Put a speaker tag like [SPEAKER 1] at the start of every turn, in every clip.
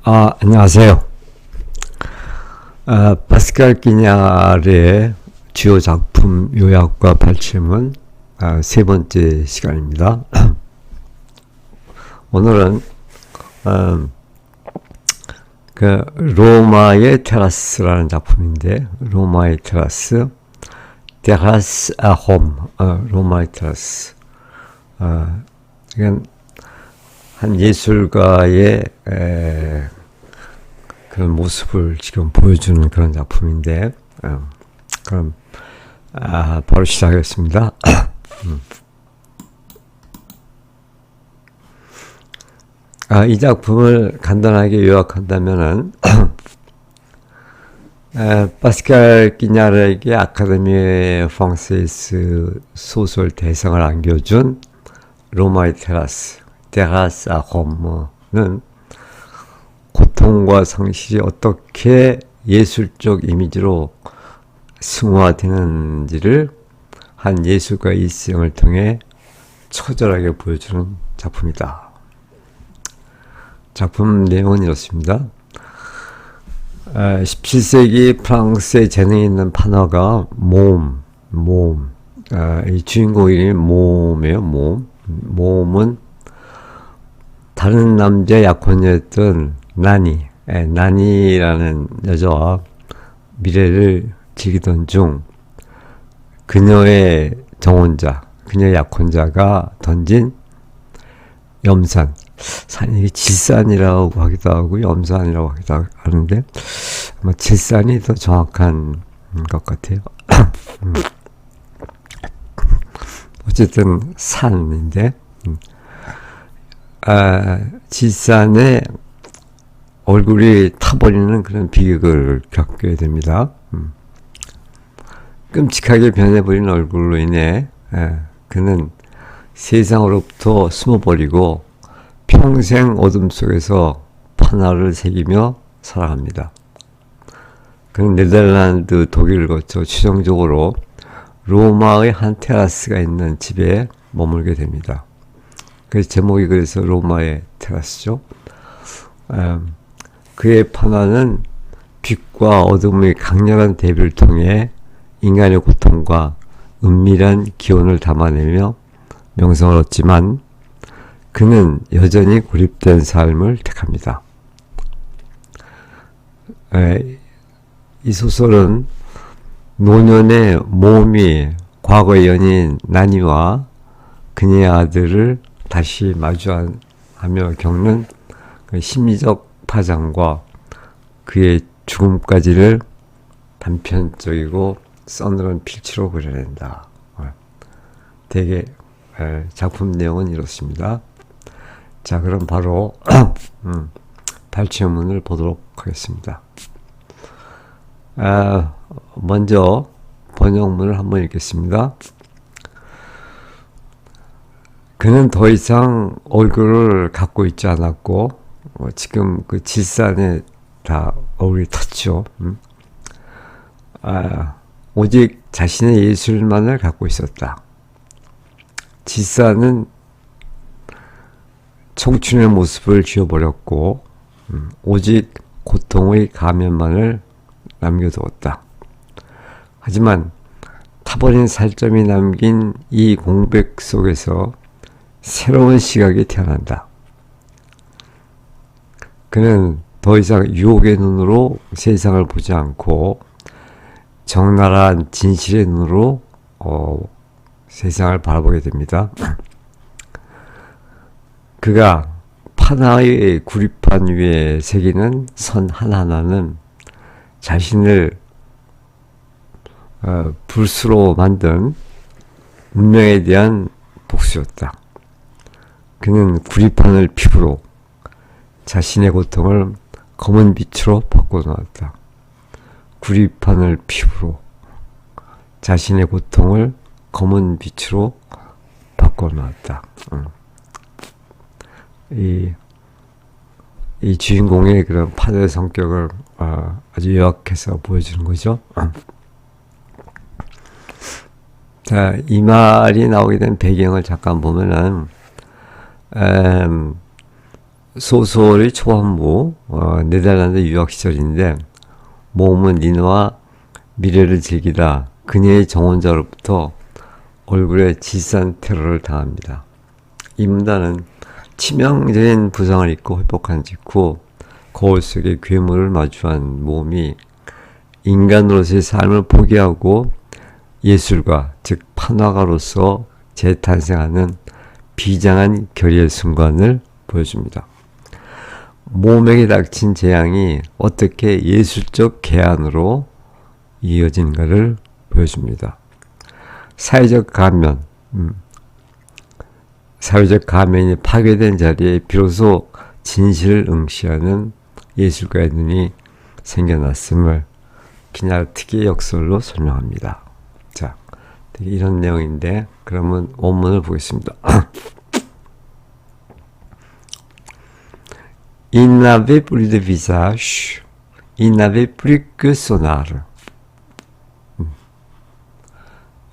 [SPEAKER 1] 안녕하세요. 파스칼 끼냐르의 주요 작품 요약과 발췌문 세 번째 시간입니다. 오늘은 그 로마의 테라스라는 작품인데, 로마의 테라스, 테라스 아 홈, 로마의 테라스. 이건 한 예술가의 그런 모습을 지금 보여주는 그런 작품인데, 그럼 바로 시작하겠습니다. 이 작품을 간단하게 요약한다면은 파스칼 끼냐르에게 아카데미 프랑세스 소설 대상을 안겨준 로마의 테라스, 테라스 아 홈은 고통과 상실이 어떻게 예술적 이미지로 승화되는지를 한 예술가의 일생을 통해 처절하게 보여주는 작품이다. 작품 내용은 이렇습니다. 17세기 프랑스의 재능이 있는 판화가 이 주인공 이름이 몸이에요. 몸은 다른 남자 약혼녀였던 나니라는 여자와 미래를 즐기던 중 그녀의 정혼자, 그녀의 약혼자가 던진 염산, 산이 질산이라고 하기도 하고 염산이라고 하기도 하는데 아마 질산이 더 정확한 것 같아요. 어쨌든 산인데 질산의 얼굴이 타버리는 그런 비극을 겪게 됩니다. 끔찍하게 변해버린 얼굴로 인해 그는 세상으로부터 숨어버리고 평생 어둠 속에서 판화를 새기며 살아갑니다. 그는 네덜란드, 독일을 거쳐 최종적으로 로마의 한 테라스가 있는 집에 머물게 됩니다. 그 제목이 그래서 로마의 테라스죠. 그의 판화는 빛과 어둠의 강렬한 대비를 통해 인간의 고통과 은밀한 기원을 담아내며 명성을 얻지만 그는 여전히 고립된 삶을 택합니다. 이 소설은 노년의 몸이 과거의 연인 나니와 그녀의 아들을 다시 마주하며 겪는 그 심리적 파장과 그의 죽음까지를 단편적이고 서늘한 필치로 그려낸다. 되게 작품 내용은 이렇습니다. 자, 그럼 바로 발췌문을 보도록 하겠습니다. 먼저 번역문을 한번 읽겠습니다. 그는 더 이상 얼굴을 갖고 있지 않았고 지금 그 질산에 다 얼굴이 탔죠. 오직 자신의 예술만을 갖고 있었다. 질산은 청춘의 모습을 지워버렸고 오직 고통의 가면만을 남겨두었다. 하지만 타버린 살점이 남긴 이 공백 속에서 새로운 시각이 태어난다. 그는 더 이상 유혹의 눈으로 세상을 보지 않고 적나라한 진실의 눈으로 세상을 바라보게 됩니다. 그가 판화의 구리판 위에 새기는 선 하나하나는 자신을 불수로 만든 운명에 대한 복수였다. 그는 구리판을 피부로 자신의 고통을 검은 빛으로 바꿔놓았다. 구리판을 피부로 자신의 고통을 검은 빛으로 바꿔놓았다. 이 주인공의 그런 판의 성격을 아주 요약해서 보여주는 거죠. 자, 이 말이 나오게 된 배경을 잠깐 보면은 소설의 초반부, 네덜란드 유학 시절인데, 모험은 니나와 미래를 즐기다 그녀의 정원자로부터 얼굴에 질산 테러를 당합니다. 이 문단은 치명적인 부상을 입고 회복한 직후 거울 속의 괴물을 마주한 모험이 인간으로서의 삶을 포기하고 예술가, 즉 판화가로서 재탄생하는 비장한 결의의 순간을 보여줍니다. 모험에게 닥친 재앙이 어떻게 예술적 개안으로 이어진가를 보여줍니다. 사회적 가면이 파괴된 자리에 비로소 진실을 응시하는 예술가의 눈이 생겨났음을 기냐르틱의 역설로 설명합니다. 자, 이런 내용인데 그러면 원문을 보겠습니다. Il n'avait plus de visage, il n'avait plus que son art.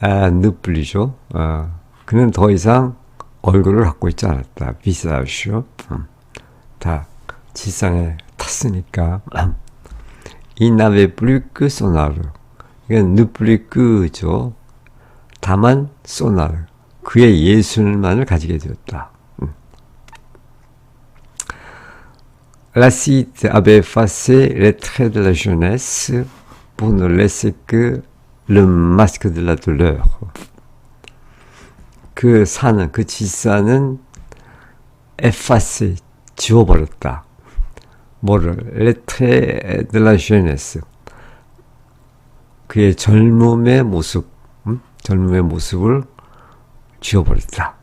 [SPEAKER 1] ne plus죠. 그는 더 이상 얼굴을 갖고 있지 않았다. visage. 다 지상에 탔으니까. Il n'avait plus que son art. 이건 ne plus que죠. 다만 son art. 그의 예술만을 가지게 되었다. Lacite avait effacé les traits de la jeunesse pour ne laisser que le masque de la douleur. 그 질사는 effacer, 지워버렸다. 뭐를? Les traits de la jeunesse. 그의 젊음의 모습을 지워버렸다.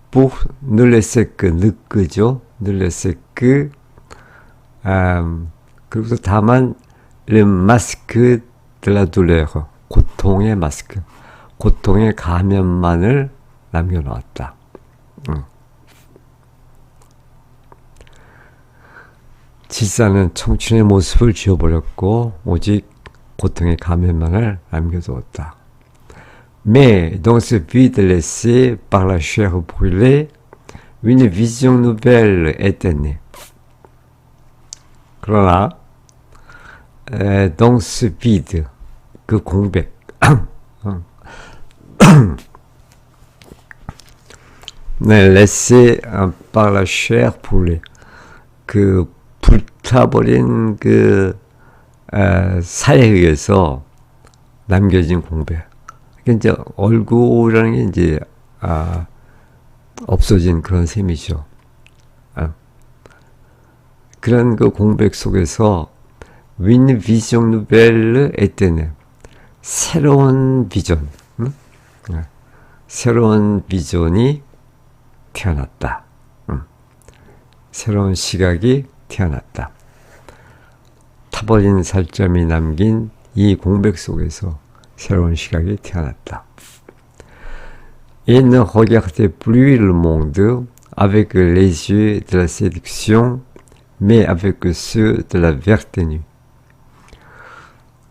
[SPEAKER 1] pour ne laisser que, 느끄죠. ne laisser que, 그리고 다만 le masque de la douleur, 고통의 마스크, 고통의 가면만을 남겨놓았다. 질사는 청춘의 모습을 지워버렸고 오직 고통의 가면만을 남겨두었다. Mais dans ce vide laissé par la chair brûlée, une vision nouvelle était née. 그러나 dans ce vide, 그 공백, 네, laissé par la chair brûlée, 그 불타버린 그 살에 의해서 남겨진 공백. 이제 얼굴이라는 게 이제 없어진 그런 셈이죠. 그런 그 공백 속에서 une vision nouvelle était née. 새로운 비전, 새로운 비전이 태어났다. 새로운 시각이 태어났다. 타버린 살점이 남긴 이 공백 속에서 새로운 시각이 태어났다. Il ne regardait plus le monde avec les yeux de la séduction, mais avec ceux de la vertu.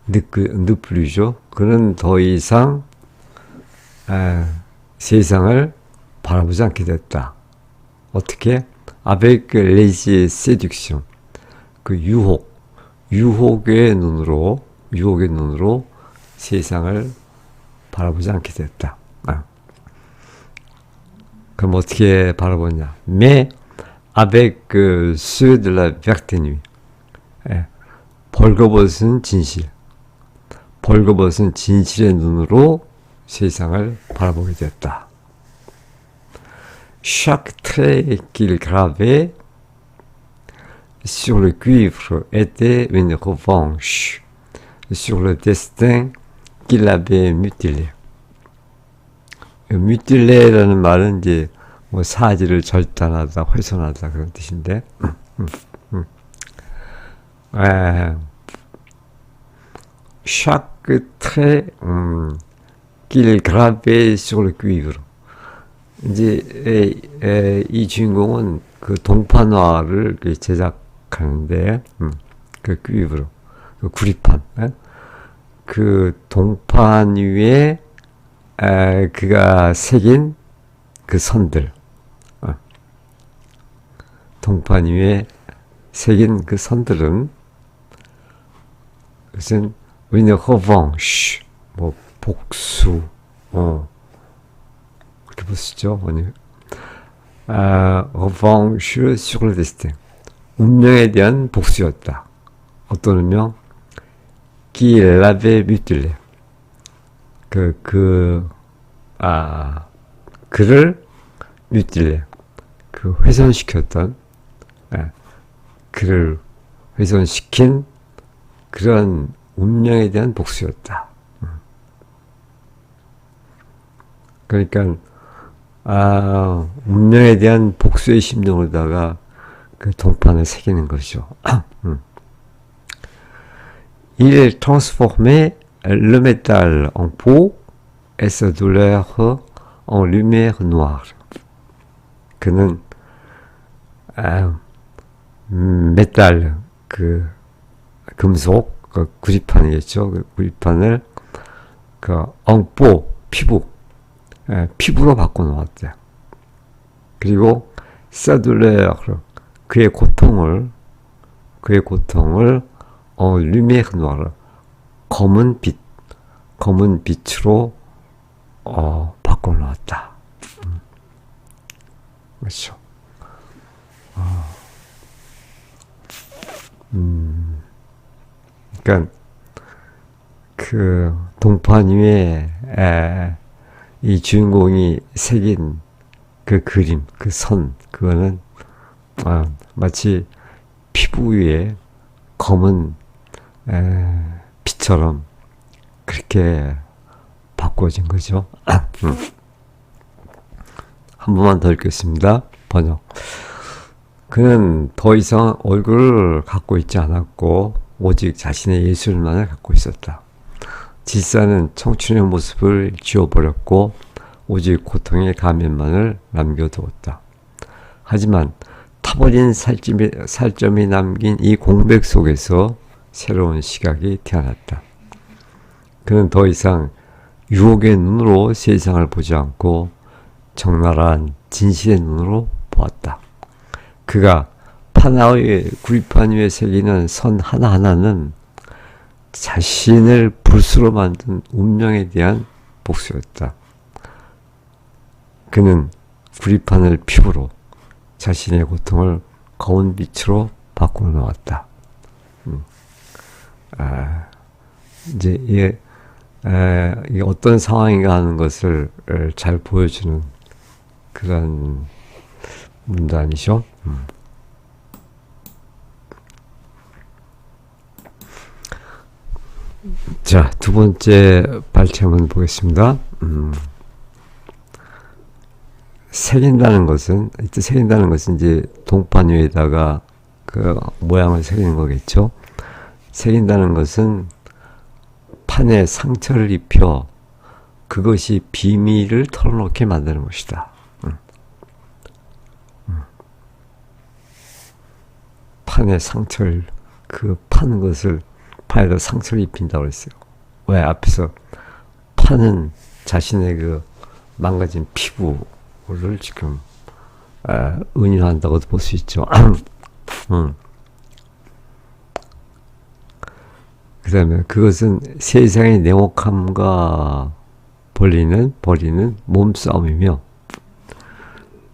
[SPEAKER 1] ne plus죠. 그는 더 이상 세상을 바라보지 않게 됐다. 어떻게? avec les yeux séduction. 그 유혹의 눈으로 세상을 바라보지 않게 됐다. 그럼 어떻게 바라보냐? Mais avec ceux de la vertu. 벌거벗은 진실의 눈으로 세상을 바라보게 됐다. Chaque trait qu'il gravait sur le cuivre était une revanche sur le destin qu'il avait mutilé. mutilé라는 말은 이제 뭐 사지를 절단하다, 훼손하다 그런 뜻인데. chaque trait qu'il gravait sur le cuivre. 이제 이 주인공은 그 동판화를 제작하는데 그 cuivre, 그 구리판, 그 동판 위에 그가 새긴 그 선들, 동판 위에 새긴 그 선들은 그것은 une revanche, 뭐 복수, 그렇게 볼 수 있죠. revanche sur le destin, 운명에 대한 복수였다. 어떤 운명? qui l'avait mutilé, 그를 mutilé, 훼손시켰던, 그를 훼손시킨 그런 운명에 대한 복수였다. 그러니까 운명에 대한 복수의 심정으로다가 그 동판을 새기는 것이죠. Il transformait le métal en peau et sa douleur en lumière noire. 그는 메탈, 금속, 구리판이겠죠. 그 구리판을 엉뽀, 피부로 바꿔놓았대. 그리고 사둘레르, 그의 고통을 lumière noire, 검은 빛으로 바꿔놓았다. 그렇죠. 그러니까 그 동판 위에 이 주인공이 새긴 그 그림, 그 선, 그거는 마치 피부 위에 검은 빛처럼 그렇게 바꿔진 거죠. 한 번만 더 읽겠습니다. 번역. 그는 더 이상 얼굴을 갖고 있지 않았고 오직 자신의 예술만을 갖고 있었다. 질사는 청춘의 모습을 지워버렸고 오직 고통의 가면만을 남겨두었다. 하지만 타버린 살점이 남긴 이 공백 속에서 새로운 시각이 태어났다. 그는 더 이상 유혹의 눈으로 세상을 보지 않고 적나라한 진실의 눈으로 보았다. 그가 판화의 구리판 위에 새기는 선 하나하나는 자신을 불수로 만든 운명에 대한 복수였다. 그는 구리판을 피부로 자신의 고통을 거운 빛으로 바꾸어 놓았다. 이제 이게 어떤 상황인가 하는 것을 잘 보여주는 그런 문단이죠. 자, 두 번째 발췌문 보겠습니다. 새긴다는 것은 이제 동판 위에다가 그 모양을 새기는 거겠죠. 새긴다는 것은 판에 상처를 입혀 그것이 비밀을 털어놓게 만드는 것이다. 판에 상처를, 파는 것을 판에다 상처를 입힌다고 했어요. 왜? 앞에서 판은 자신의 그 망가진 피부를 지금 은유한다고도 볼 수 있죠. 그 다음에 그것은 세상의 냉혹함과 벌리는 몸싸움이며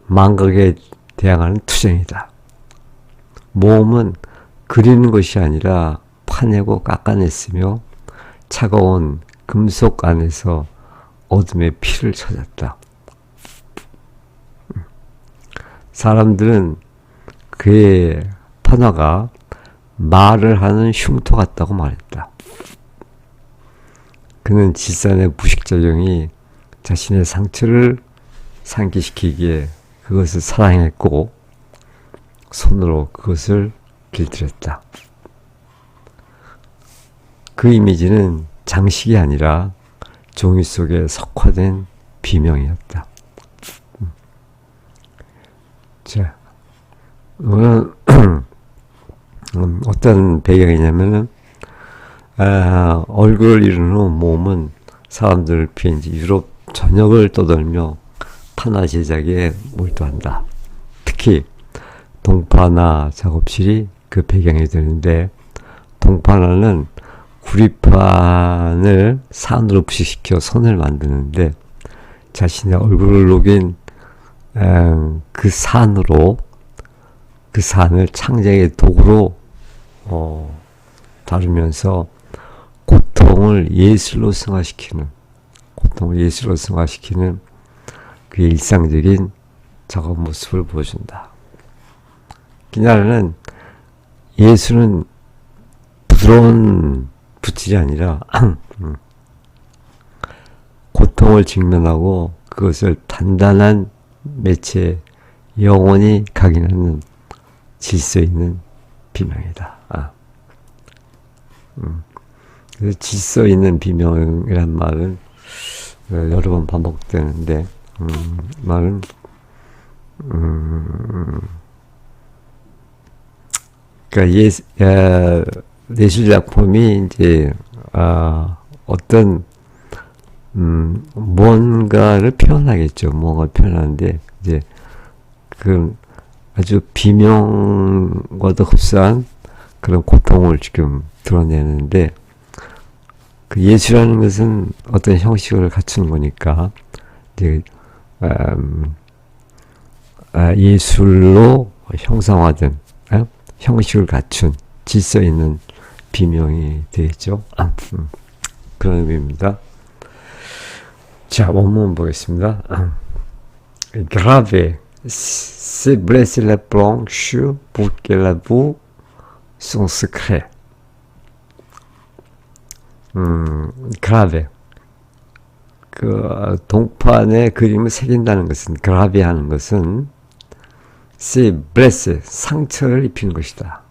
[SPEAKER 1] 망각에 대항하는 투쟁이다. 모험은 그리는 것이 아니라 파내고 깎아냈으며 차가운 금속 안에서 어둠의 피를 찾았다. 사람들은 그의 판화가 말을 하는 흉터 같다고 말했다. 그는 질산의 무식작용이 자신의 상처를 상기시키기에 그것을 사랑했고 손으로 그것을 길들였다. 그 이미지는 장식이 아니라 종이 속에 석화된 비명이었다. 자, 이거는 어떤 배경이냐면은 얼굴을 잃은 후 몸은 사람들을 피해 이제 유럽 전역을 떠돌며 판화 제작에 몰두한다. 특히 동파나 작업실이 그 배경이 되는데, 동파나는 구리판을 산으로 부식시켜 선을 만드는데, 자신의 얼굴을 녹인 그 산으로, 그 산을 창작의 도구로 다루면서 고통을 예술로 승화시키는 그의 일상적인 작업 모습을 보여준다. 기나라는 예술은 부드러운 붓질이 아니라 고통을 직면하고 그것을 단단한 매체에 영원히 각인하는 질서 있는 비명이다. 그래서 질서 있는 비명이란 말은 여러 번 반복되는데, 말은 그러니까 예술 작품이 이제 어떤 뭔가를 표현하겠죠. 뭔가를 표현하는데, 이제 그 아주 비명과도 흡사한 그런 고통을 지금 드러내는데, 그 예술이라는 것은 어떤 형식을 갖추는 거니까, 이제 예술로 형상화된 형식을 갖춘 질서 있는 비명이 되겠죠. 그런 의미입니다. 자, 원문 보겠습니다. Graver, c'est blesser la planche pour qu'elle avoue son secret. 그라베. 그 동판에 그림을 새긴다는 것은, 그라베하는 것은 c'est blesser, 상처를 입히는 것이다.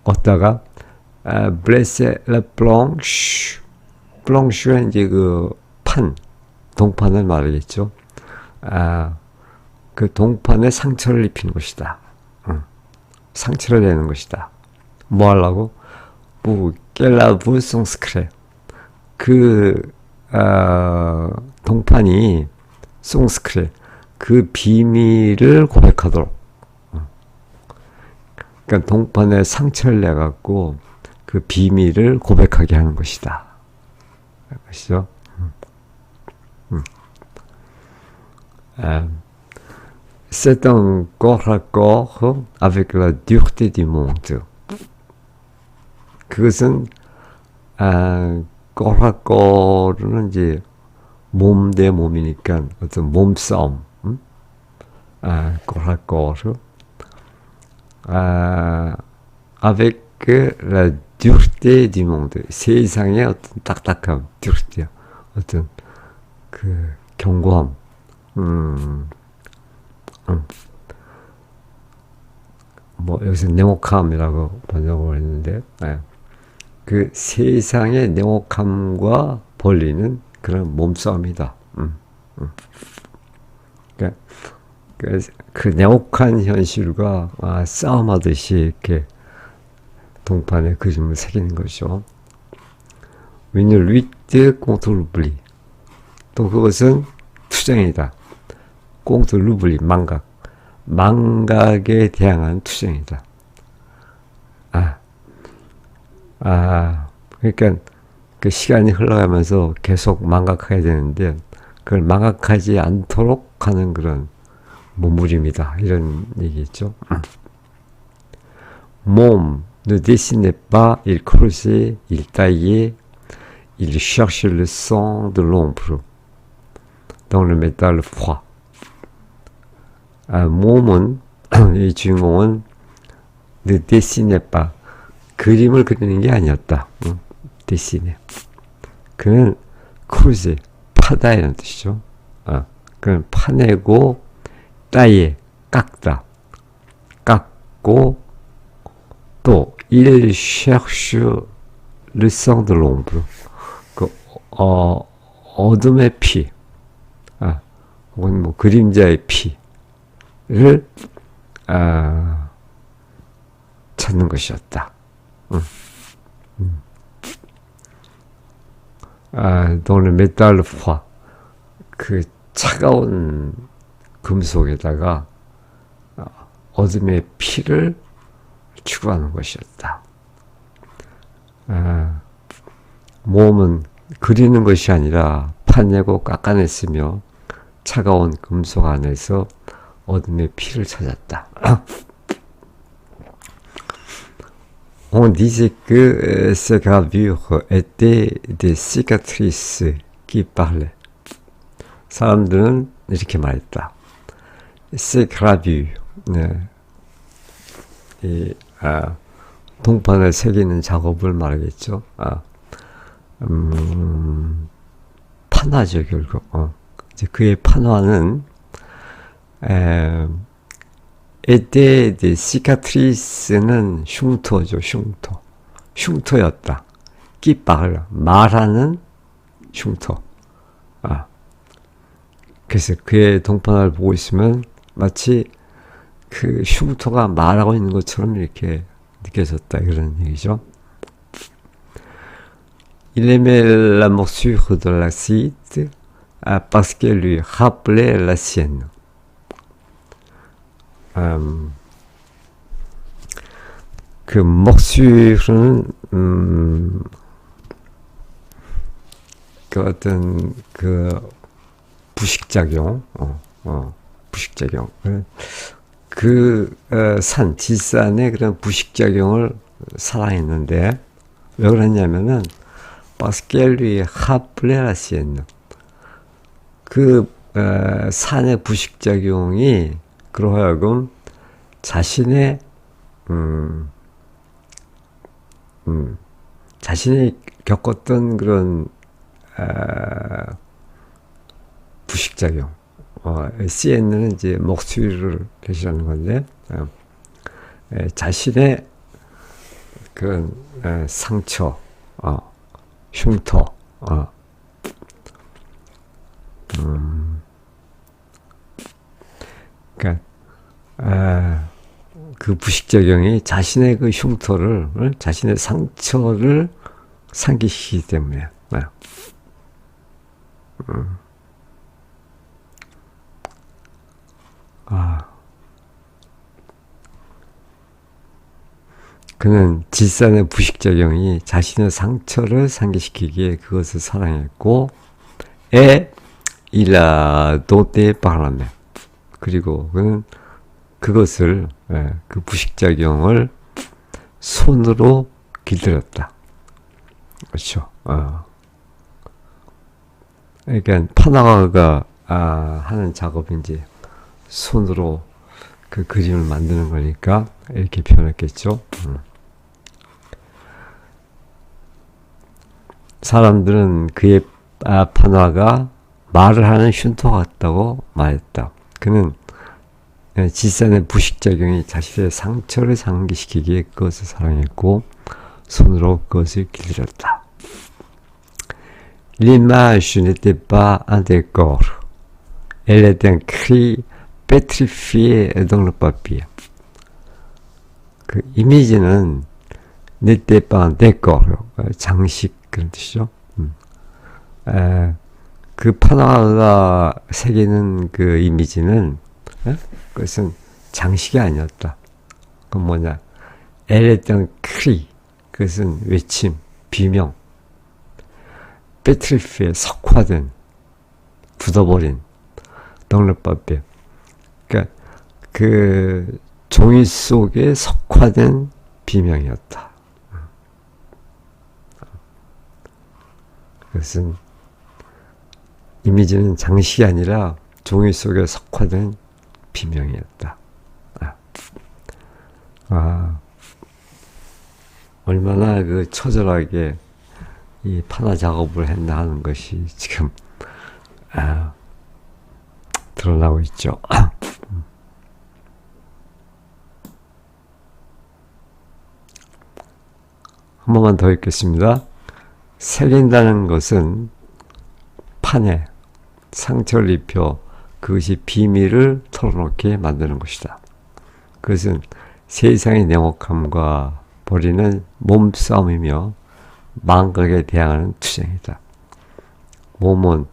[SPEAKER 1] 어디다가 blesser la planche, planche가 이제 그 판, 동판을 말하겠죠. 그 동판에 상처를 입히는 것이다. 상처를 내는 것이다. 뭐 하려고? 뭐 깰라부 송스크레. 그 동판이 송스크레, 그 비밀을 고백하도록. 그러니까 동판에 상처를 내갖고 그 비밀을 고백하게 하는 것이다. 아시죠? C'est un corps à corps avec la dureté du monde. 그것은 corps 이제 몸 대 몸이니까 어떤 몸싸움. corps à corps avec la dureté du monde. 세상의 어떤 딱딱함, dureté, 어떤 그 견고함. 뭐 여기서 냉혹함이라고 번역을 했는데, 그 세상의 냉혹함과 벌리는 그런 몸싸움이다. 그러니까 그 냉혹한 현실과 싸움하듯이 이렇게 동판에 그림을 새기는 것이죠. Une lutte contre l'oubli. 또 그것은 투쟁이다. contre l'oubli, 망각에 대항한 투쟁이다. 그러니까 그 시간이 흘러가면서 계속 망각하게 되는데, 그걸 망각하지 않도록 하는 그런 몸부림이다. 이런 얘기겠죠. Môme ne dessinait pas, il creusait, il taillait, il cherchait le sang de l'ombre dans le métal froid. 몸은, 이 주인공은 ne dessinait pas, 그림을 그리는 게 아니었다. dessiner. 그는 크루제, 파다 이런 뜻이죠. 그는 파내고, 따예, 깎다. 깎고, 또 il cherche le sang de l'ombre. 그 어둠의 피, 혹은 뭐 그림자의 피를 찾는 것이었다. dans le métal froid. 그 차가운 금속에다가 어둠의 피를 추구하는 것이었다. 몸은 그리는 것이 아니라 파내고 깎아냈으며 차가운 금속 안에서 어둠의 피를 찾았다. On disait que ces gravures étaient des cicatrices qui parlaient. 사람들은 이렇게 말했다. Ces gravures, 네. 동판을 새기는 작업을 말하겠죠. 판화죠, 결국. 이제 그의 판화는 étaient des cicatrices,는 흉터죠, 흉터. 흉터였다. qui parle, 말하는 흉터. 그래서 그의 동판을 보고 있으면 마치 그 흉터가 말하고 있는 것처럼 이렇게 느껴졌다, 이런 얘기죠. Il aimait la morsure de l'acide parce qu'elle lui rappelait la sienne. 그 목수는 그 어떤 그 부식작용, 부식작용. 지산의 그런 부식작용을 사랑했는데, 왜 그랬냐면은, parce qu'elle lui rappelait la sienne. 산의 부식작용이 그러하여금 자신의 자신이 겪었던 그런 부식작용, CN는 이제 목수를 표시하는 건데, 자신의 그런 상처, 흉터, 그러니까 그 부식작용이 자신의 그 흉터를, 자신의 상처를 상기시키기 때문에. 그는 질산의 부식작용이 자신의 상처를 상기시키기에 그것을 사랑했고, il a doté par la main. 그리고 그는 그것을, 그 부식작용을 손으로 길들였다. 그렇죠. 그러니까 판화가가 하는 작업인지 손으로 그 그림을 만드는 거니까 이렇게 표현했겠죠. 사람들은 그의 판화가 말을 하는 흉터 같다고 말했다. 그는 질산의 부식작용이 자신의 상처를 상기시키기에 그것을 사랑했고 손으로 그것을 길들였다. L'image n'était pas un décor. Elle est un cri pétrifié dans le papier. 그 이미지는 n'était pas un décor. 장식, 그런 뜻이죠. 그 판화가 새기는 그 이미지는, 그것은 장식이 아니었다. 그건 뭐냐? 엘레던 크리, 그것은 외침, 비명. 배트리피에 석화된, 굳어버린 덩르빠삐. 그러니까 그 종이 속에 석화된 비명이었다. 그것은 이미지는 장식이 아니라 종이 속에 석화된 비명이었다. 얼마나 그 처절하게 이 판화 작업을 했나 하는 것이 지금 드러나고 있죠. 한 번만 더 읽겠습니다. 새긴다는 것은 판에 상처를 입혀 그것이 비밀을 털어놓게 만드는 것이다. 그것은 세상의 냉혹함과 벌이는 몸싸움이며 망각에 대항하는 투쟁이다. 몸은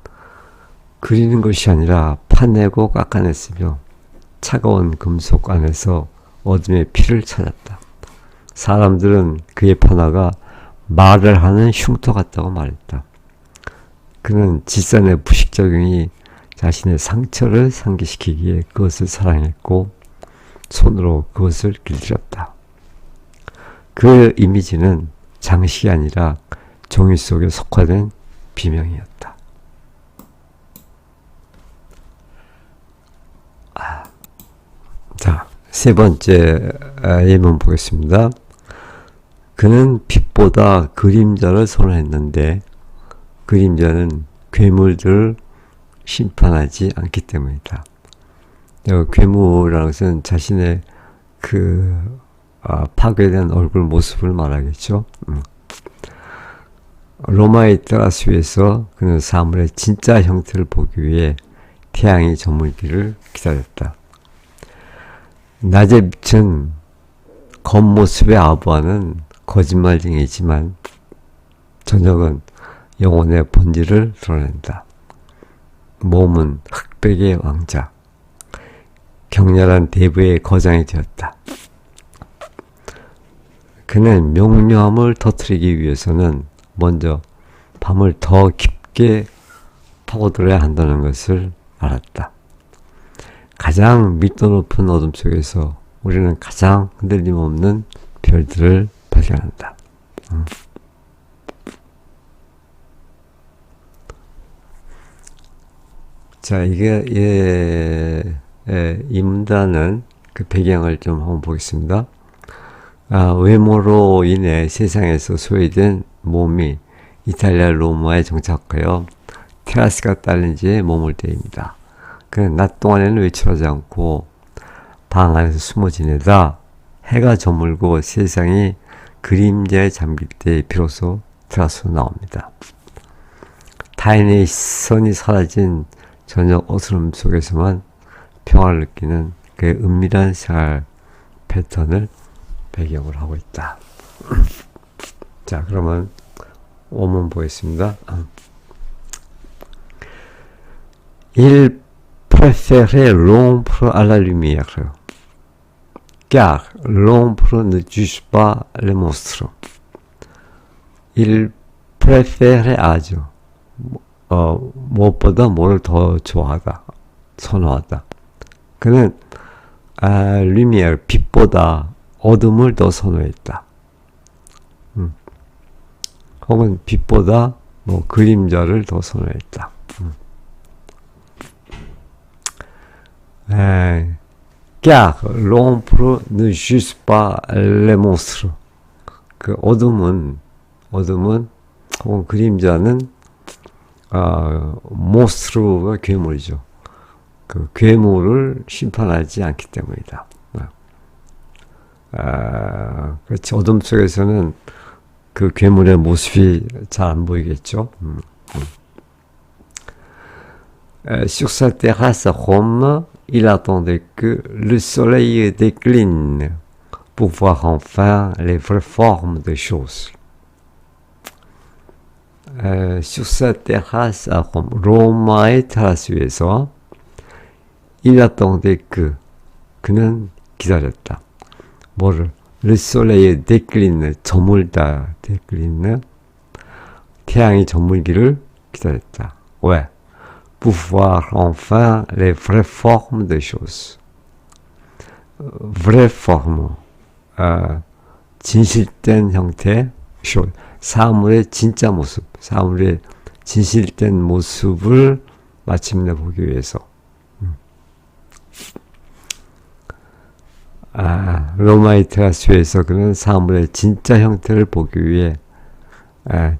[SPEAKER 1] 그리는 것이 아니라 파내고 깎아냈으며 차가운 금속 안에서 어둠의 피를 찾았다. 사람들은 그의 판화가 말을 하는 흉터 같다고 말했다. 그는 지산의 부식작용이 자신의 상처를 상기시키기에 그것을 사랑했고 손으로 그것을 길들였다. 그 이미지는 장식이 아니라 종이 속에 속화된 비명이었다. 자, 세 번째 예문 보겠습니다. 그는 빛보다 그림자를 선호했는데 그림자는 괴물들을 심판하지 않기 때문이다. 괴물이라는 것은 자신의 파괴된 얼굴 모습을 말하겠죠. 로마의 테라스 위에서 그는 사물의 진짜 형태를 보기 위해 태양이 저물기를 기다렸다. 낮에 비춘 겉모습의 아부하는 거짓말쟁이지만 저녁은 영혼의 본질을 드러낸다. 몸은 흑백의 왕자, 격렬한 대부의 거장이 되었다. 그는 명료함을 터뜨리기 위해서는 먼저 밤을 더 깊게 파고들어야 한다는 것을 알았다. 가장密도 높은 어둠 속에서 우리는 가장 흔들림 없는 별들을 발견한다. 자, 이 문단은 그 배경을 좀 한번 보겠습니다. 외모로 인해 세상에서 소외된 몸이 이탈리아 로마에 정착하여 테라스가 딸린 지에 머물 때입니다. 그는 낮 동안에는 외출하지 않고 방 안에서 숨어 지내다 해가 저물고 세상이 그림자에 잠길 때 비로소 테라스로 나옵니다. 타인의 시선이 사라진 저녁 어스름 속에서만 평화를 느끼는 그의 은밀한 생활 패턴을 배경으로 하고 있다. 자, 그러면 원문 보겠습니다. Il préférait l'ombre à la lumière, car l'ombre ne juge pas les monstres. Il préférait 아주 무엇보다 뭐를 더 좋아하다, 선호하다. 그는 루미엘, 빛보다 어둠을 더 선호했다. 혹은 빛보다 그림자를 더 선호했다. car l'ombre ne juge pas les monstres. 그 어둠은 혹은 그림자는 몬스트루가 괴물이죠. 그 괴물을 심판하지 않기 때문이다. 그렇지. 어둠 속에서는 그 괴물의 모습이 잘 안 보이겠죠. Sur sa terrasse à Rome, il attendait que le soleil décline pour voir enfin les vraies formes des choses. Sur sa terrasse à Rome, 로마의 테라스 위에서 il attendait que, 그는 기다렸다. 뭐를? Le soleil décline, 저물다, décline, 태양이 저물기를 기다렸다. 왜? Pour voir enfin les vraies formes des choses. vraie forme, 진실된 형태, chose, 사물의 진짜 모습, 사물의 진실된 모습을 마침내 보기 위해서. 로마의 테라스에서 그는 사물의 진짜 형태를 보기 위해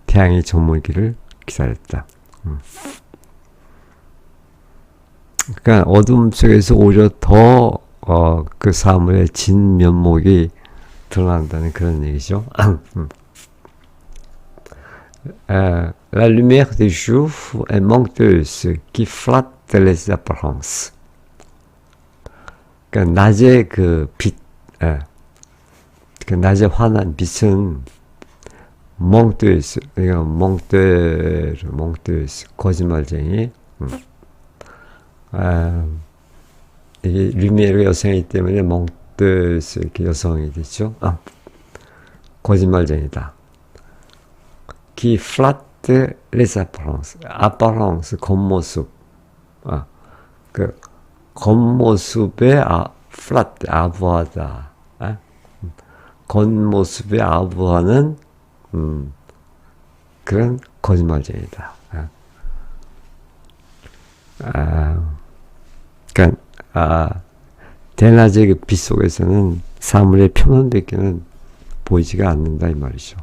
[SPEAKER 1] 태양이 저물기를 기다렸다. 그러니까 어둠 속에서 오히려 더 그 사물의 진면목이 드러난다는 그런 얘기죠. La lumière des jours est menteuse, qui flatte les apparences. 그러니까 낮의 그 빛, 그 낮에 환한 빛은 몽뜨스, 그러니까 몽뜨스, 거짓말쟁이, 이게 루미에르가 여성이기 때문에 몽뜨스 이렇게 여성이 됐죠. 거짓말쟁이다. qui flatte les apparences. apparence 겉모습. 그 겉모습에 flatte 아부하다. 겉모습에 아부하는 그런 거짓말쟁이다. 그러니까 대낮의 빛 속에서는 사물의 표면밖에는 보이지가 않는다 이 말이죠.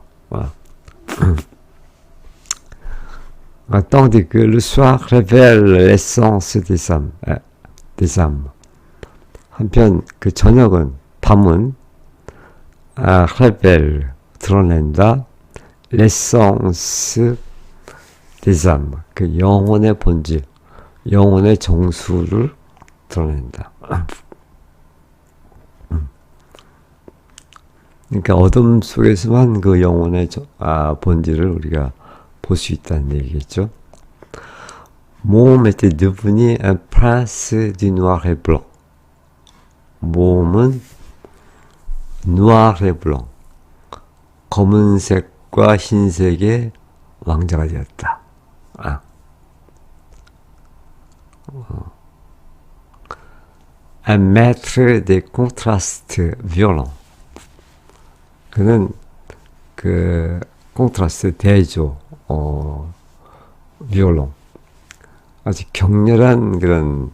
[SPEAKER 1] Tandis que le soir révèle l'essence des âmes. 한편 그 저녁은 밤은 révèle 드러낸다 l'essence des âmes 그 영혼의 본질, 영혼의 정수를 드러낸다. 그러니까 어둠 속에서만 그 영혼의 본질을 우리가 볼 수 있다는 얘기겠죠. Môme était devenu un prince du noir et blanc. 몸은 noir et blanc, 검은색과 흰색의 왕자가 되었다. Un maître des contrastes violents. 그는 그 콘트라스트 대조, 비올롱, 아주 격렬한 그런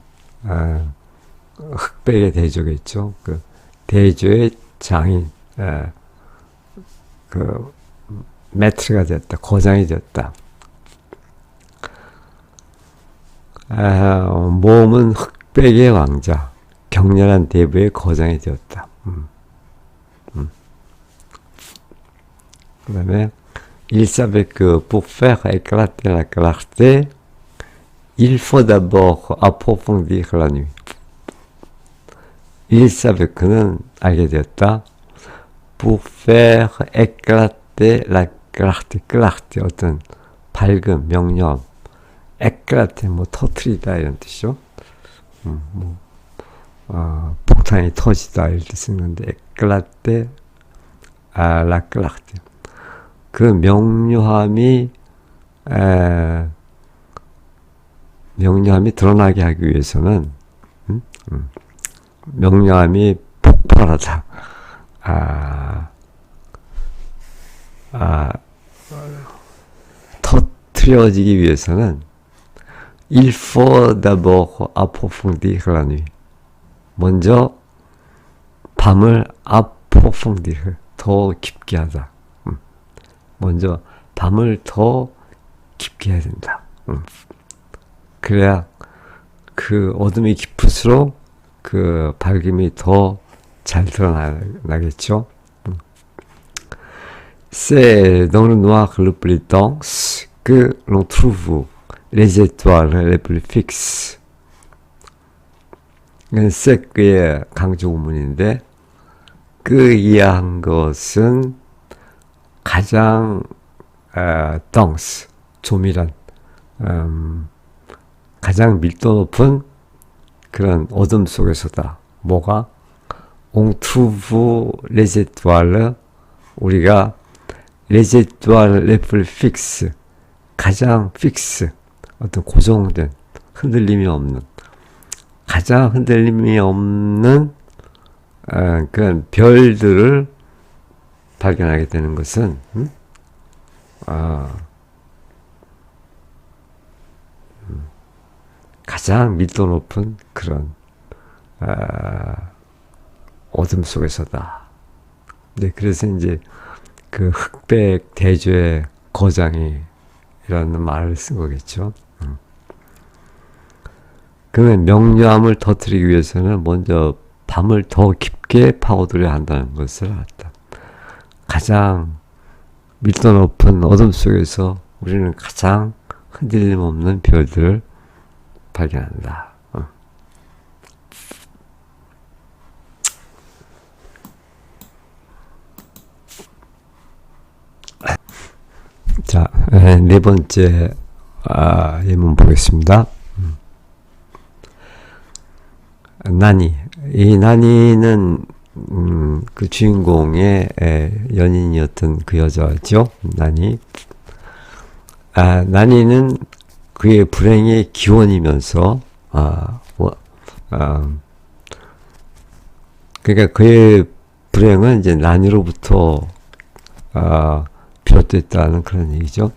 [SPEAKER 1] 흑백의 대조겠죠. 그 대조의 장인, 그 매트가 되었다, 거장이 되었다. 몸은 흑백의 왕자, 격렬한 대부의 거장이 되었다. 그 다음에 il savait que pour faire éclater la clarté, il faut d'abord approfondir la nuit. il savait 그는 알게 되었다. pour faire éclater la clarté, clarté 어떤 밝음, 명료함, éclater 뭐 터트리다 이런 뜻이죠. 폭탄이 터지다 이런 뜻 쓰는 건데 éclater la clarté. 그 명료함이 드러나게 하기 위해서는 명료함이 폭발하다. 터트려지기 위해서는 il faut d'abord approfondir la nuit. 먼저 밤을 approfondir, 더 깊게 하다. 먼저 밤을 더 깊게 해야 된다. 그래야 그 어둠이 깊을수록 그 밝음이 더 잘 드러나겠죠. C'est dans le noir le plus dense que l'on trouve les étoiles les plus fixes. 이건 세크의 강조 구문인데 그 이해한 것은 가장 dense, 조밀한, 가장 밀도 높은 그런 어둠 속에서다. 뭐가? On trouve les étoiles, 우리가 les étoiles les plus fixes, 가장 fix, 어떤 고정된, 흔들림이 없는, 가장 흔들림이 없는 그런 별들을 발견하게 되는 것은 가장 밀도 높은 그런 어둠 속에서다. 네, 그래서 이제 그 흑백 대조의 거장이라는 말을 쓴 거겠죠. 그러면 명료함을 터뜨리기 위해서는 먼저 밤을 더 깊게 파고들어야 한다는 것을 알았다. 가장 밀도 높은 어둠 속에서 우리는 가장 흔들림 없는 별들을 발견한다. 자, 네 번째 예문 보겠습니다. 나니. 이 나니는 그 주인공의 연인이었던 그 여자죠. 나니. 나니는 그의 불행의 기원이면서 그러니까 그의 불행은 이제 나니로부터 비롯됐다는 그런 얘기죠.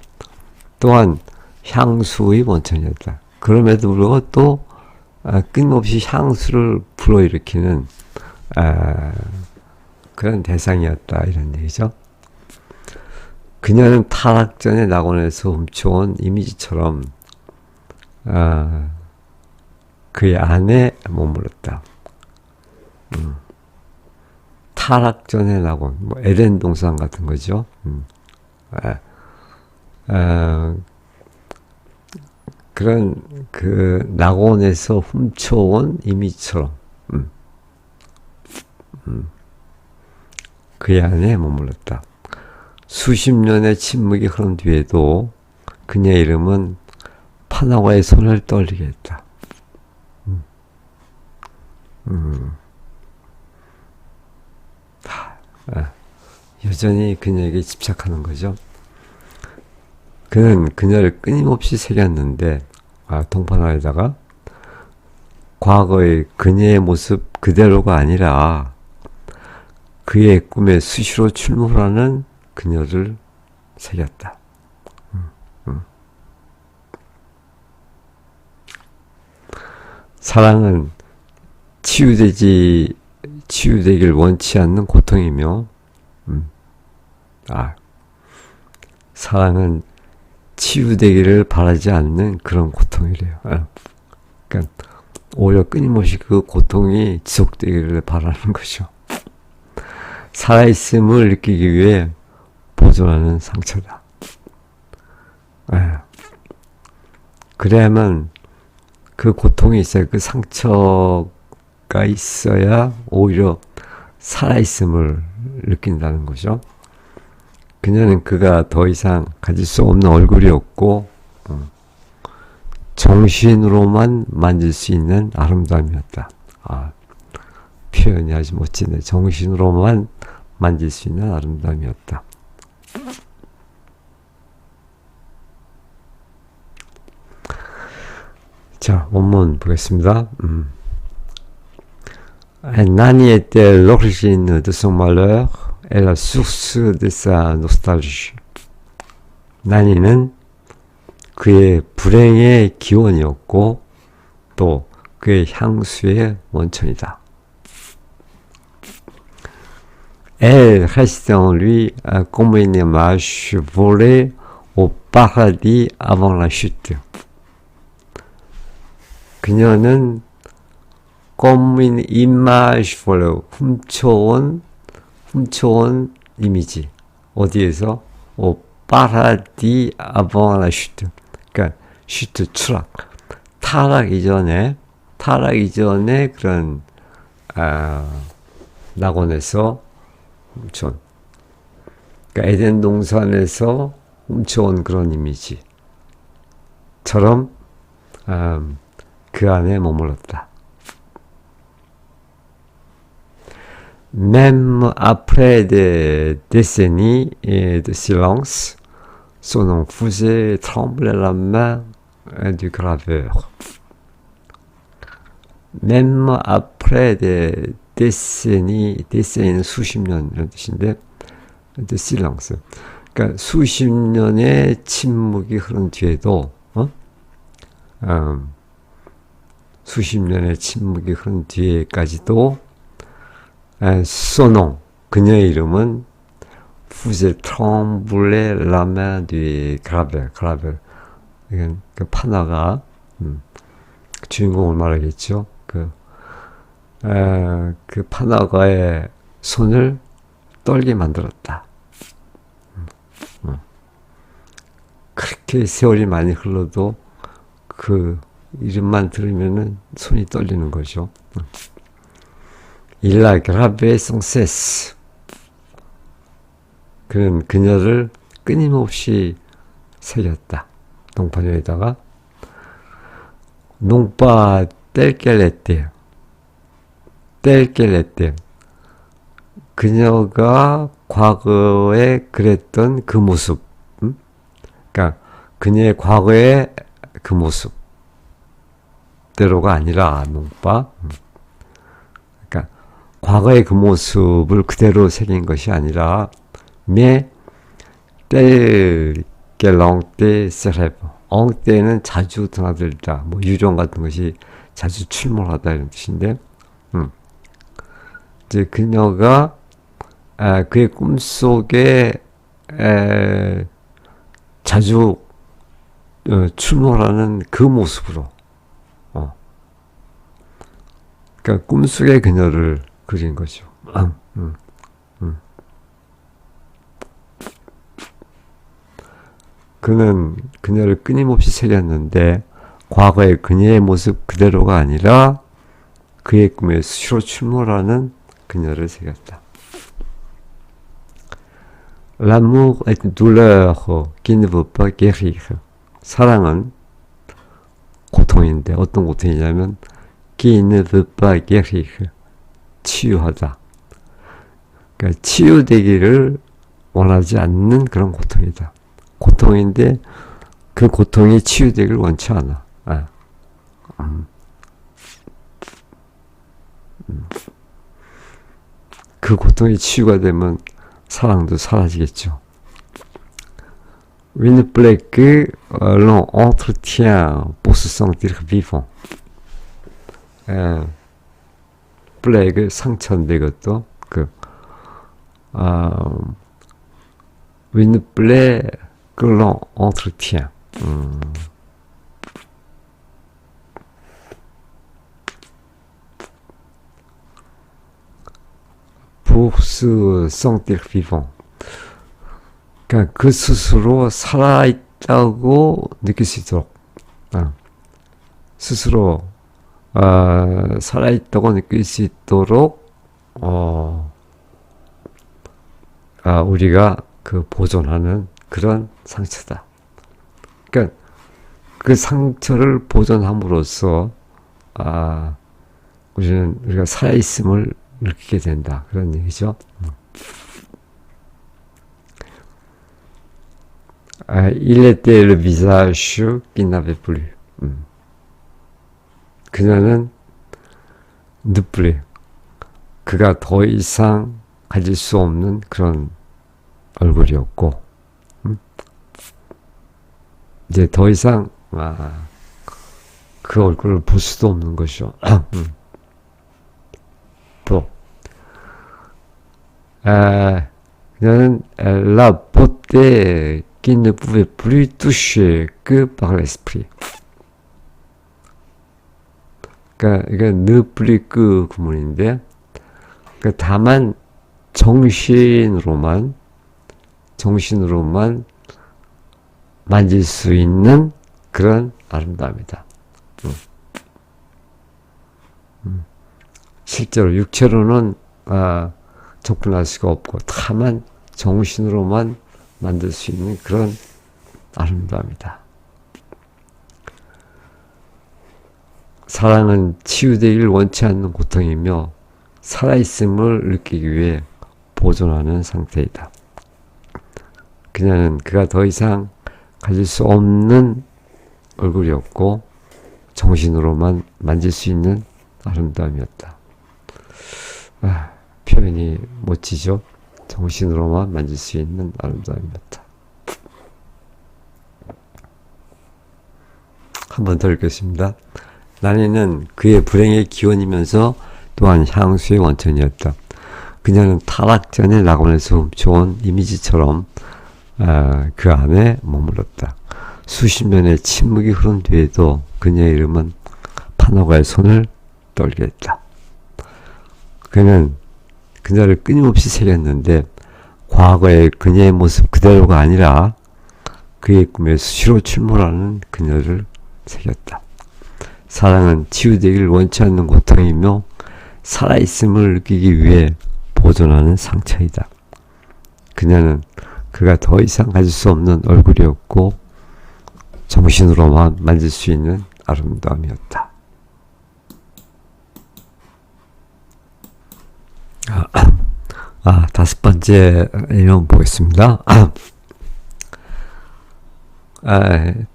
[SPEAKER 1] 또한 향수의 원천이었다. 그럼에도 불구하고 또 끊임없이 향수를 불어일으키는 그런 대상이었다 이런 얘기죠. 그녀는 타락 전에 낙원에서 훔쳐온 이미지처럼 그의 안에 머물렀다. 타락 전에 낙원, 뭐 에덴 동산 같은 거죠. 그런 그 낙원에서 훔쳐온 이미지처럼 그의 안에 머물렀다. 수십 년의 침묵이 흐른 뒤에도 그녀의 이름은 파나와의 손을 떨리게 했다. 여전히 그녀에게 집착하는 거죠. 그는 그녀를 끊임없이 새겼는데 동판화에다가 과거의 그녀의 모습 그대로가 아니라 그의 꿈에 수시로 출몰하는 그녀를 새겼다. 사랑은 치유되길 원치 않는 고통이며, 사랑은 치유되기를 바라지 않는 그런 고통이래요. 그러니까 오히려 끊임없이 그 고통이 지속되기를 바라는 거죠. 살아있음을 느끼기 위해 보존하는 상처다. 그래야만 그 고통이 있어야, 그 상처가 있어야 오히려 살아있음을 느낀다는 거죠. 그녀는 그가 더 이상 가질 수 없는 얼굴이었고 정신으로만 만질 수 있는 아름다움이었다. 표현이 아주 멋지네. 정신으로만 만질 수 있는 아름다움이었다. 자, 원문 보겠습니다. Nanny était l'origine de son malheur et la source de sa nostalgie. 나니는 그의 불행의 기원이었고 또 그의 향수의 원천이다. Elle reste en lui comme une image volée au paradis avant la chute. 그녀는 comme une image volée, 훔쳐온 이미지. 어디에서? au paradis avant la chute. 그러니까 chute, 추락. 타락 이전에 그런 낙원에서 훔쳐온, 그러니까 에덴 동산에서 훔쳐온 그런 이미지처럼 그 안에 머물렀다. Même après des décennies de silence, son nom faisait trembler la main du graveur. Même après des décennies, 수십 년 이런 뜻인데, de silence. 그러니까 수십 년의 침묵이 흐른 뒤에도, 수십 년의 침묵이 흐른 뒤에까지도, son nom, 그녀의 이름은 faisait trembler la main du graveur. 이건 그 파나가 주인공을 말하겠죠. 그 파나가의 손을 떨게 만들었다. 그렇게 세월이 많이 흘러도 그 이름만 들으면은 손이 떨리는 거죠. Il a gravé sans cesse. 그는 그녀를 끊임없이 새겼다. 동판에다가 non pas tel qu'elle était. tel qu'elle était. 그녀가 과거에 그랬던 그 모습. 그러니까 그녀의 과거의 그 모습대로가 아니라 농바. 그러니까 과거의 그 모습을 그대로 새긴 것이 아니라 mais tel qu'elle hantait ses rêves. 엉때는 자주 드나들다, 뭐 유령 같은 것이 자주 출몰하다 이런 뜻인데, 이제 그녀가 그의 꿈속에 자주 출몰하는 그 모습으로, 그러니까 꿈속의 그녀를 그린 거죠. 그는 그녀를 끊임없이 새겼는데 과거의 그녀의 모습 그대로가 아니라 그의 꿈에 수시로 출몰하는 그녀를 새겼다. L'amour est une douleur qui ne veut pas guérir. 사랑은 고통인데 어떤 고통이냐면 qui ne veut pas guérir. 치유하다. 그러니까 치유되기를 원하지 않는 그런 고통이다. 고통인데 그 고통이 치유되기를 원치 않아. 그 고통이 치유가 되면 사랑도 사라지겠죠. Une plaie que l'on entretient pour se sentir vivant. 플레이그 상처인데 이것도 une plaie que l'on entretient. pour se sentir vivant. 그러니까 그 스스로 살아있다고 느낄 수 있도록, 스스로 살아있다고 느낄 수 있도록 우리가 그 보존하는 그런 상처다. 그러니까 그 상처를 보존함으로써 우리가 살아있음을 느끼게 된다. 그런 얘기죠. Il était le visage qui n'avait plus. 그녀는 ne plus. 그가 더 이상 가질 수 없는 그런 얼굴이었고, 이제 더 이상 그 얼굴을 볼 수도 없는 것이죠. 또 그녀는 la beauté qui ne pouvait plus toucher que par l'esprit. 그러니까 이게 ne plus que 구문인데, 그러니까 다만 정신으로만 만질 수 있는 그런 아름다움이다. 실제로 육체로는 접근할 수가 없고 다만 정신으로만 만들 수 있는 그런 아름다움이다. 사랑은 치유되기를 원치 않는 고통이며 살아있음을 느끼기 위해 보존하는 상태이다. 그녀는 그가 더 이상 가질 수 없는 얼굴이었고 정신으로만 만질 수 있는 아름다움이었다. 표현이 멋지죠? 정신으로만 만질 수 있는 아름다움이었다. 한 번 더 읽겠습니다. 나니는 그의 불행의 기원이면서 또한 향수의 원천이었다. 그녀는 타락 전에 낙원에서 훔쳐온 이미지처럼 그 안에 머물렀다. 수십 년의 침묵이 흐른 뒤에도 그녀의 이름은 파노가의 손을 떨게 했다. 그는 그녀를 끊임없이 새겼는데 과거의 그녀의 모습 그대로가 아니라 그의 꿈에 수시로 출몰하는 그녀를 새겼다. 사랑은 치유되기를 원치 않는 고통이며 살아있음을 느끼기 위해 보존하는 상처이다. 그녀는 그가 더 이상 가질 수 없는 얼굴이었고 정신으로만 만질 수 있는 아름다움이었다. 다섯 번째 내용 보겠습니다.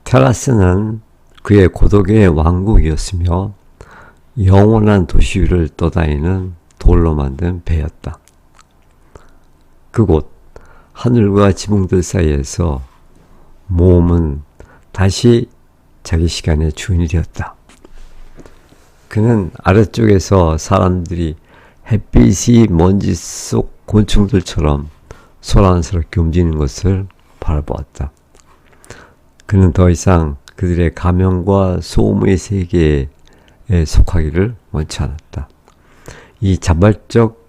[SPEAKER 1] 테라스는 그의 고독의 왕국이었으며 영원한 도시 위를 떠다니는 돌로 만든 배였다. 그곳 하늘과 지붕들 사이에서 모험은 다시 자기 시간의 주인이 되었다. 그는 아래쪽에서 사람들이 햇빛이 먼지 속 곤충들처럼 소란스럽게 움직이는 것을 바라보았다. 그는 더 이상 그들의 가면과 소음의 세계에 속하기를 원치 않았다. 이 자발적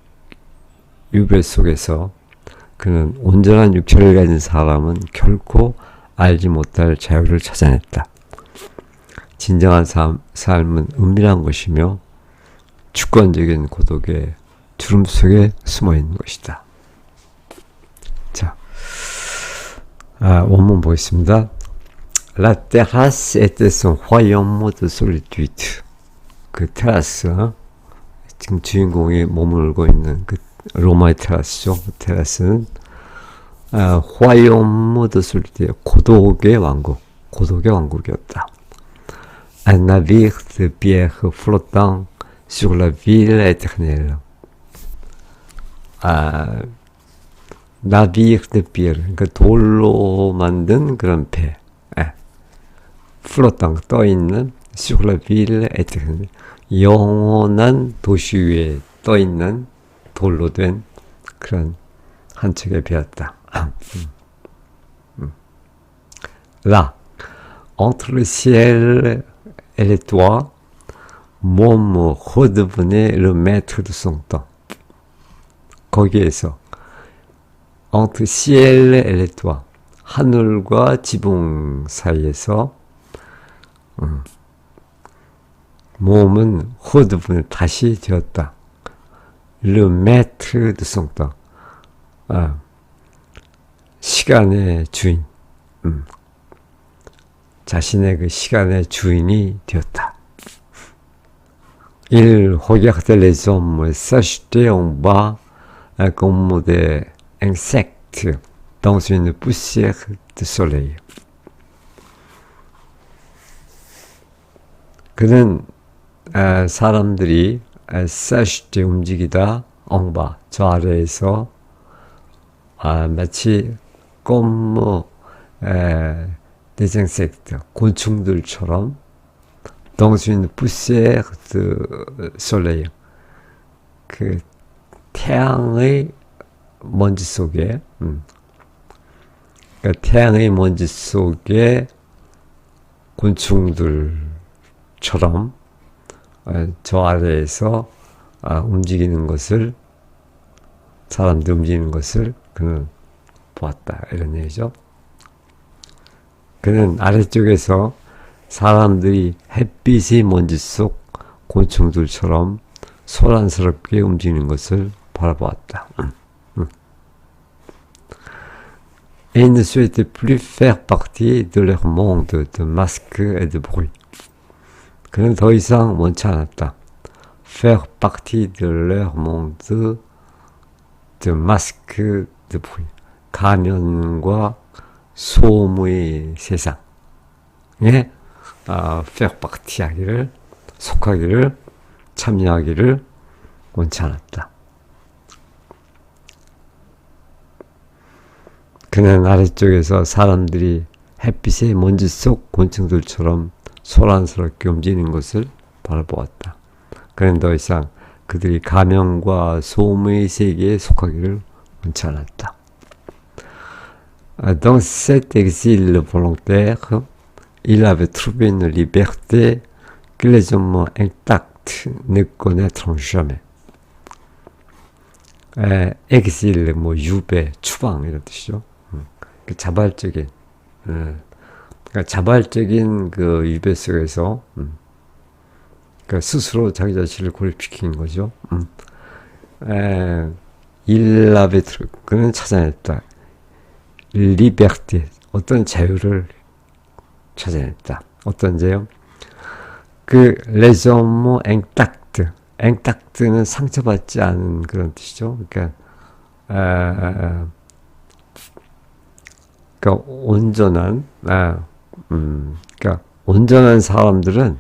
[SPEAKER 1] 유배 속에서 그는 온전한 육체를 가진 사람은 결코 알지 못할 자유를 찾아냈다. 진정한 삶은 은밀한 것이며 주권적인 고독의 주름 속에 숨어 있는 것이다. 자, 원문 보겠습니다. La terrasse était son royaume de solitude. 그 테라스, 지금 주인공이 머물고 있는 그 로마의 테라스죠. 그 테라스는 royaume de solitude, 고독의 왕국, 고독의 왕국이었다. Un navire de pierre flottant sur la ville éternelle. navire de pierre, 그러니까 돌로 만든 그런 배. flottant, 떠있는 sur la ville éternelle. 영원한 도시 위에 떠있는 돌로 된 그런 한 척의 배였다. Là, entre le ciel et les toits, môme redevenait le maître de son temps. 거기에서 entre ciel et les toits, 하늘과 지붕 사이에서 몸은 redevenait 다시 되었다. Le maître de son temps, 시간의 주인, 자신의 그 시간의 주인이 되었다. Il regardait les hommes s'agiter en bas comme des insectes dans une poussière de soleil. 그는 사람들이 s'agiter 움직이다 en bas 저 아래에서 마치 comme des insectes 곤충들처럼 dans une poussière de soleil 그 태양의 먼지 속에 그러니까 태양의 먼지 속에 곤충들처럼 저 아래에서 움직이는 것을 사람들 움직이는 것을 그는 보았다 이런 얘기죠. 그는 아래쪽에서 사람들이 햇빛이 먼지 속 곤충들처럼 소란스럽게 움직이는 것을 바라보았다. Et il ne souhaitait plus faire partie de leur monde de masques et de bruit. 그는 더 이상 원치 않았다. Faire partie de leur monde de masques de bruit. 가면과 소음의 세상에 faire partie 하기를, 속하기를, 참여하기를 원치 않았다. 그는 아래쪽에서 사람들이 햇빛의 먼지 속 곤충들처럼 소란스럽게 움직이는 것을 바라보았다. 그는 더 이상 그들이 가면과 소음의 세계에 속하기를 원치 않았다. Dans cet exil volontaire, il avait trouvé une liberté que les hommes intacts ne connaîtront jamais. exil, 유배, 추방 이런 뜻이죠. 그 자발적인, 그러니까 자발적인 그 유배 속에서, 그러니까 스스로 자기 자신을 고립시킨 거죠. il avait trouvé, 그는 찾아냈다. 리베르테, 어떤 자유를 찾아냈다. 어떤 자유? 그 les hommes intacts, intact는 상처받지 않은 그런 뜻이죠. 그러니까 그러니까 온전한 사람들은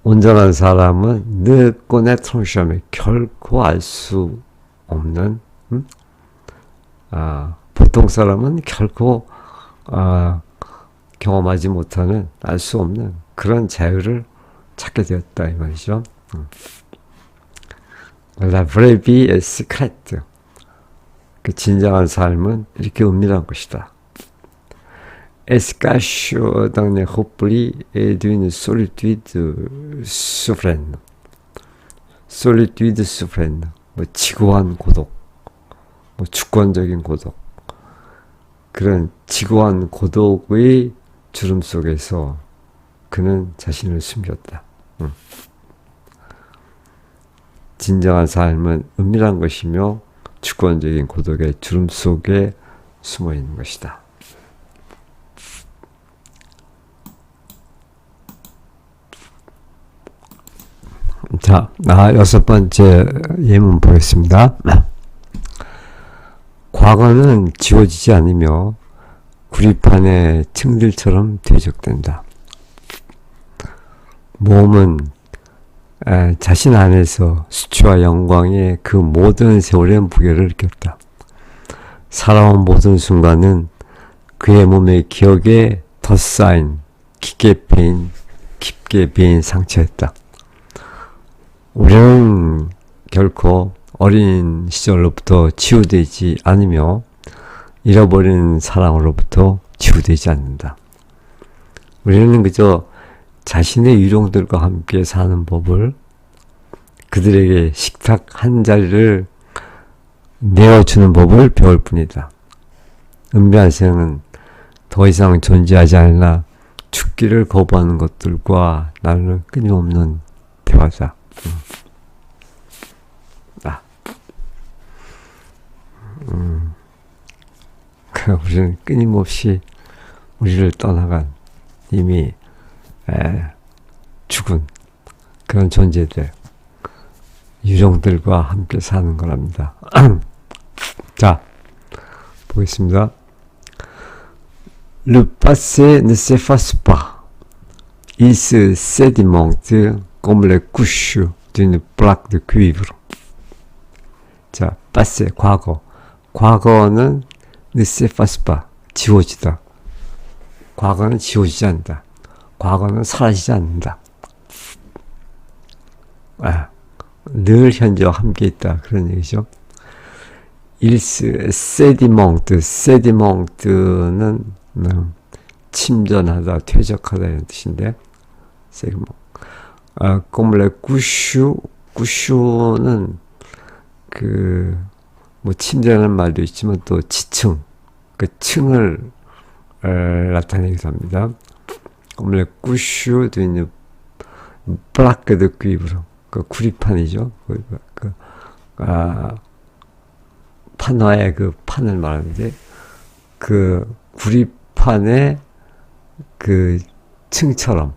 [SPEAKER 1] 온전한 사람은 늦고내 트론시험에 결코 알 수 없는 보통 사람은 결코 경험하지 못하는 알 수 없는 그런 자유를 찾게 되었다 이 말이죠. La vraie vie est secrète. 그 진정한 삶은 이렇게 은밀한 것이다. Elle se cache dans les replis d'une solitude souveraine. solitude souveraine. 뭐 지고한 고독, 뭐 주권적인 고독. 그런 지고한 고독의 주름 속에서 그는 자신을 숨겼다. 진정한 삶은 은밀한 것이며 주권적인 고독의 주름 속에 숨어 있는 것이다. 자, 6번째 예문 보겠습니다. 과거는 지워지지 않으며 구리판의 층들처럼 퇴적된다. 몸은 자신 안에서 수치와 영광의 그 모든 세월의 무게를 느꼈다. 살아온 모든 순간은 그의 몸의 기억에 덧싸인 깊게 베인 상처였다. 우리는 결코 어린 시절로부터 치유되지 않으며 잃어버린 사랑으로부터 치유되지 않는다. 우리는 그저 자신의 유령들과 함께 사는 법을, 그들에게 식탁 한 자리를 내어주는 법을 배울 뿐이다. 은밀한 생은 더 이상 존재하지 않으나 죽기를 거부하는 것들과 나누는 끊임없는 대화다. 우리는 끊임없이 우리를 떠나간 이미 죽은 그런 존재들, 유령들과 함께 사는 거랍니다. 자, 보겠습니다. Le passé ne s'efface pas. Il se sédimente comme les couches d'une plaque de cuivre. 자, passé, 과거. 과거는 ne s'efface pas. 지워지다. 과거는 지워지지 않는다. 과거는 사라지지 않는다. 늘 현재와 함께 있다. 그런 얘기죠. Il se sédimente. sédimente는 침전하다, 퇴적하다 이런 뜻인데, sédimente. comme les couches, couches는 뭐 침전하는 말도 있지만 또 지층, 그 층을 나타내기도 합니다. comme les couches d'une plaque de cuivre. 그 구리판이죠. 판화의 그 판을 말하는데, 그 구리판의 그 층처럼,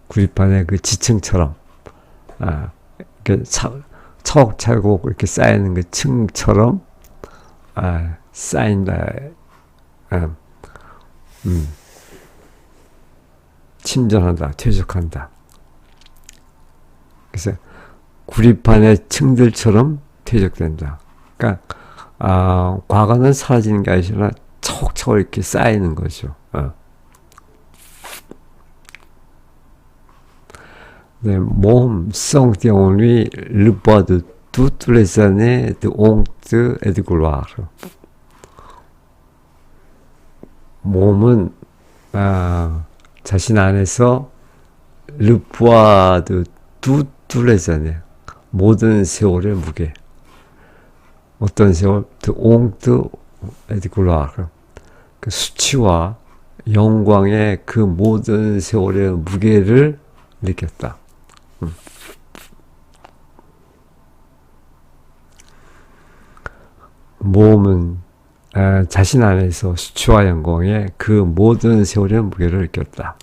[SPEAKER 1] 구리판의 그 지층처럼, 이렇게 차곡차곡 이렇게 쌓이는 그 층처럼, 쌓인다, 침전한다, 퇴적한다. 그래서 구리판의 층들처럼 퇴적된다. 그러니까 과거는 사라지는 게 아니라 차곡차곡 이렇게 쌓이는 거죠. 네, 몸 sont en lui le poids de toutes les années de honte et de gloire. 몸은 자신 안에서 le poids de toutes les années, 모든 세월의 무게. 어떤 세월? de honte et de gloire. 그 수치와 영광의 그 모든 세월의 무게를 느꼈다. 몸은 자신 안에서 수치와 영광의 그 모든 세월의 무게를 느꼈다.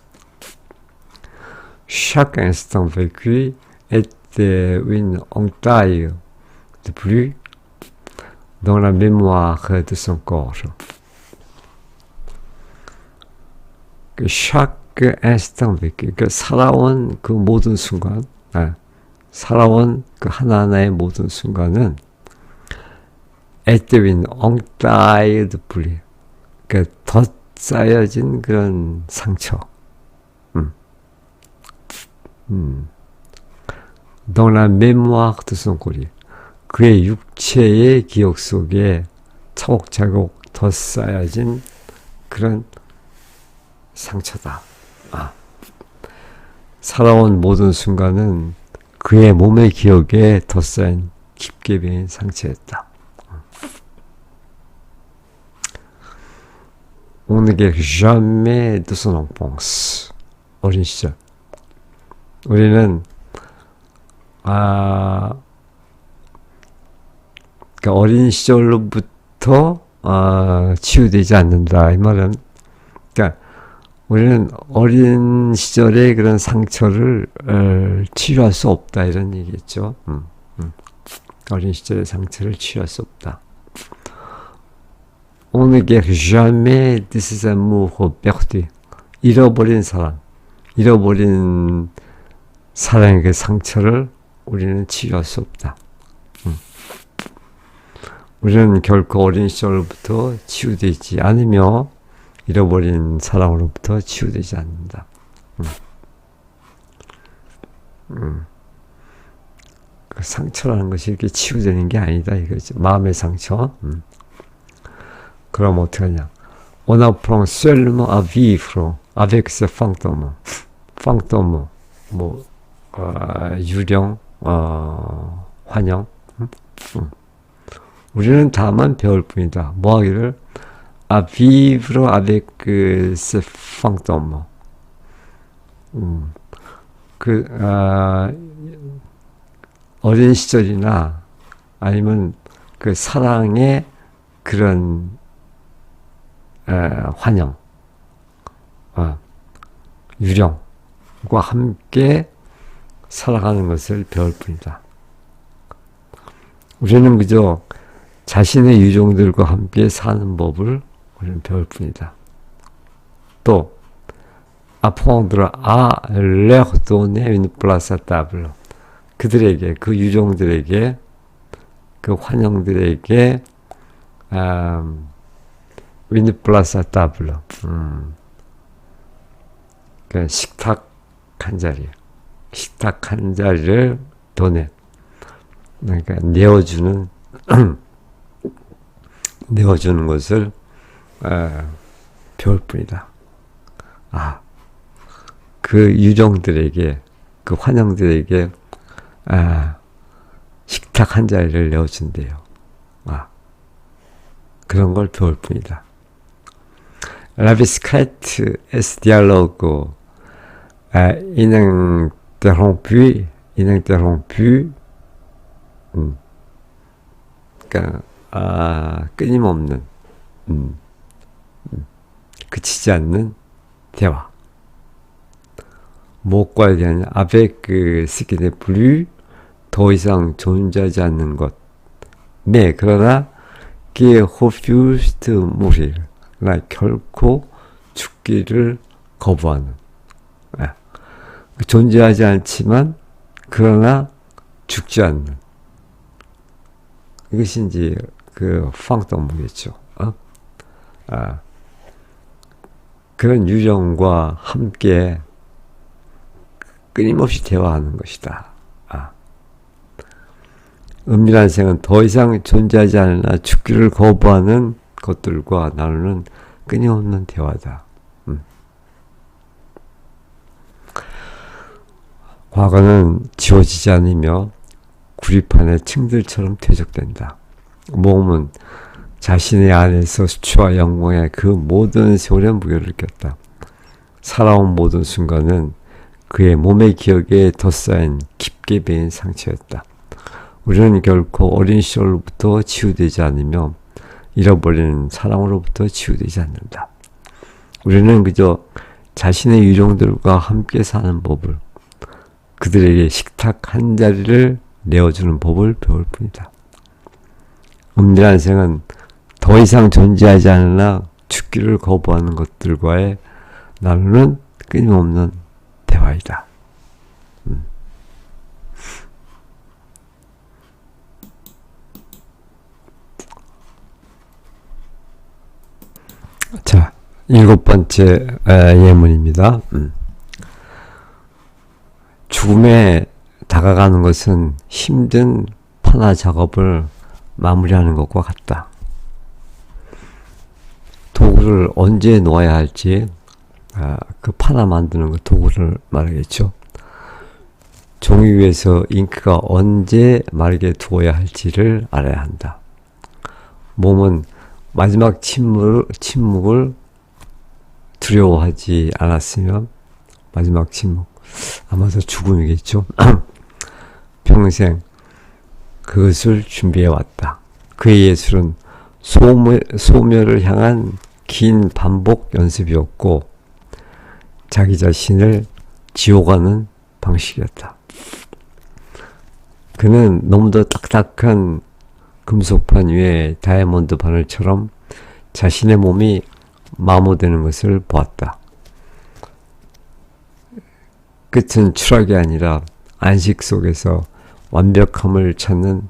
[SPEAKER 1] Chaque instant vécu est était une entaille de pluie dans la mémoire de son corps. 그 chaque instant vécu, 그 살아온 그 모든 순간, 살아온 그 하나하나의 모든 순간은 était une entaille de pluie, 그 덧싸여진 그런 상처. dans la mémoire de son corps, 그의 육체의 기억 속에 차곡차곡 덧싸여진 그런 상처다. 살아온 모든 순간은 그의 몸의 기억에 덧싸인 깊게 배인 상처였다. On ne guérit jamais de son enfance. 어린 시절. 우리는 그러니까 어린 시절로부터 치유되지 않는다. 이 말은 그러니까 우리는 어린 시절의 그런 상처를 치유할 수 없다 이런 얘기겠죠. 어린 시절의 상처를 치유할 수 없다. On ne guérit jamais de ses amours perdus. 잃어버린 사랑, 잃어버린 사랑의 그 상처를 우리는 치유할 수 없다. 우리는 결코 어린 시절부터 치유되지 않으며 잃어버린 사랑으로부터 치유되지 않는다. 그 상처라는 것이 이렇게 치유되는 게 아니다 이거죠. 마음의 상처. 그럼 어떻게 하냐? On apprend seulement à vivre avec ce fantôme. fantôme, 유령, 환영. 우리는 다만 배울 뿐이다. 뭐 하기를? À vivre avec ce fantôme. 어린 시절이나 아니면 그 사랑의 그런 환영, 유령과 함께 살아가는 것을 배울 뿐이다. 우리는 그저 자신의 유종들과 함께 사는 법을 우리는 배울 뿐이다. 또 apprendre à leur donner une place à table. 그들에게, 그 유종들에게, 그 환영들에게 une place à table. 그러니까 식탁 한 자리, 식탁 한 자리를 donner. 그러니까 내어주는 내어주는 것을 배울 뿐이다. 그 유정들에게, 그 환영들에게 식탁 한 자리를 내어준대요. 그런 걸 배울 뿐이다. La discrète est dialogue ininterrompu. 그러니까 끊임없는 그치지 않는 대화. 무엇과에 대한 avec ce qui n'est plus, 더 이상 존재하지 않는 것. 네, 그러나 qui refuse de mourir, 결코 죽기를 거부하는. 존재하지 않지만 그러나 죽지 않는. 이것이 이제 그 팡동무겠죠. 그런 유령과 함께 끊임없이 대화하는 것이다. 은밀한 생은 더 이상 존재하지 않으나 죽기를 거부하는 것들과 나누는 끊임없는 대화다. 과거는 지워지지 않으며 구리판의 층들처럼 퇴적된다. 몸은 자신의 안에서 수치와 영광의 그 모든 세월의 무게를 느꼈다. 살아온 모든 순간은 그의 몸의 기억에 덧싸인 깊게 배인 상처였다. 우리는 결코 어린 시절로부터 치유되지 않으며 잃어버린 사랑으로부터 치유되지 않는다. 우리는 그저 자신의 유종들과 함께 사는 법을 그들에게 식탁 한 자리를 내어주는 법을 배울 뿐이다. 은밀한 생은 더 이상 존재하지 않으나 죽기를 거부하는 것들과의 나누는 끊임없는 대화이다. 자, 7번째 예문입니다. 죽음에 다가가는 것은 힘든 판화 작업을 마무리하는 것과 같다. 도구를 언제 놓아야 할지, 그 판화 만드는 그 도구를 말하겠죠. 종이 위에서 잉크가 언제 마르게 두어야 할지를 알아야 한다. 몸은 마지막 침묵을 두려워하지 않았으면 마지막 침묵, 아마도 죽음이겠죠. 평생 그것을 준비해왔다. 그의 예술은 소멸을 향한 긴 반복 연습이었고 자기 자신을 지워가는 방식이었다. 그는 너무도 딱딱한 금속판 위에 다이아몬드 바늘처럼 자신의 몸이 마모되는 것을 보았다. 끝은 추락이 아니라 안식 속에서 완벽함을 찾는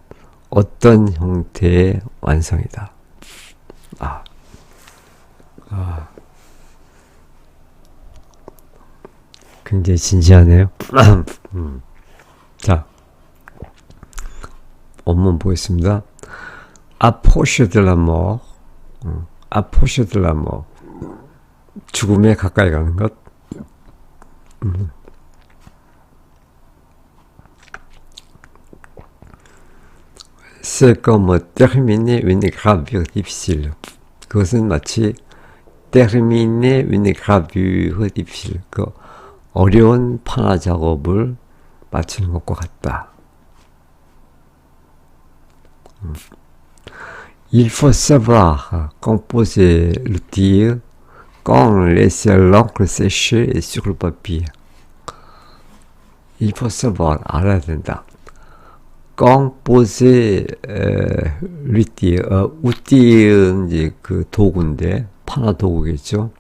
[SPEAKER 1] 어떤 형태의 완성이다. 굉장히 진지하네요. 자, 원문 보겠습니다. Approche de la mort, approche de la mort. 죽음에 가까이 가는 것. C'est comme terminer une gravure difficile. 그것은 마치 terminer une gravure difficile. 그 어려운 판화 작업을 마치는 것과 같다. Il faut savoir composer le tir quand laisser l'encre sécher sur le papier. Il faut savoir, 알아야 된다. composer le tir, 우띠은 이제 그 도구인데 판화 도구겠죠.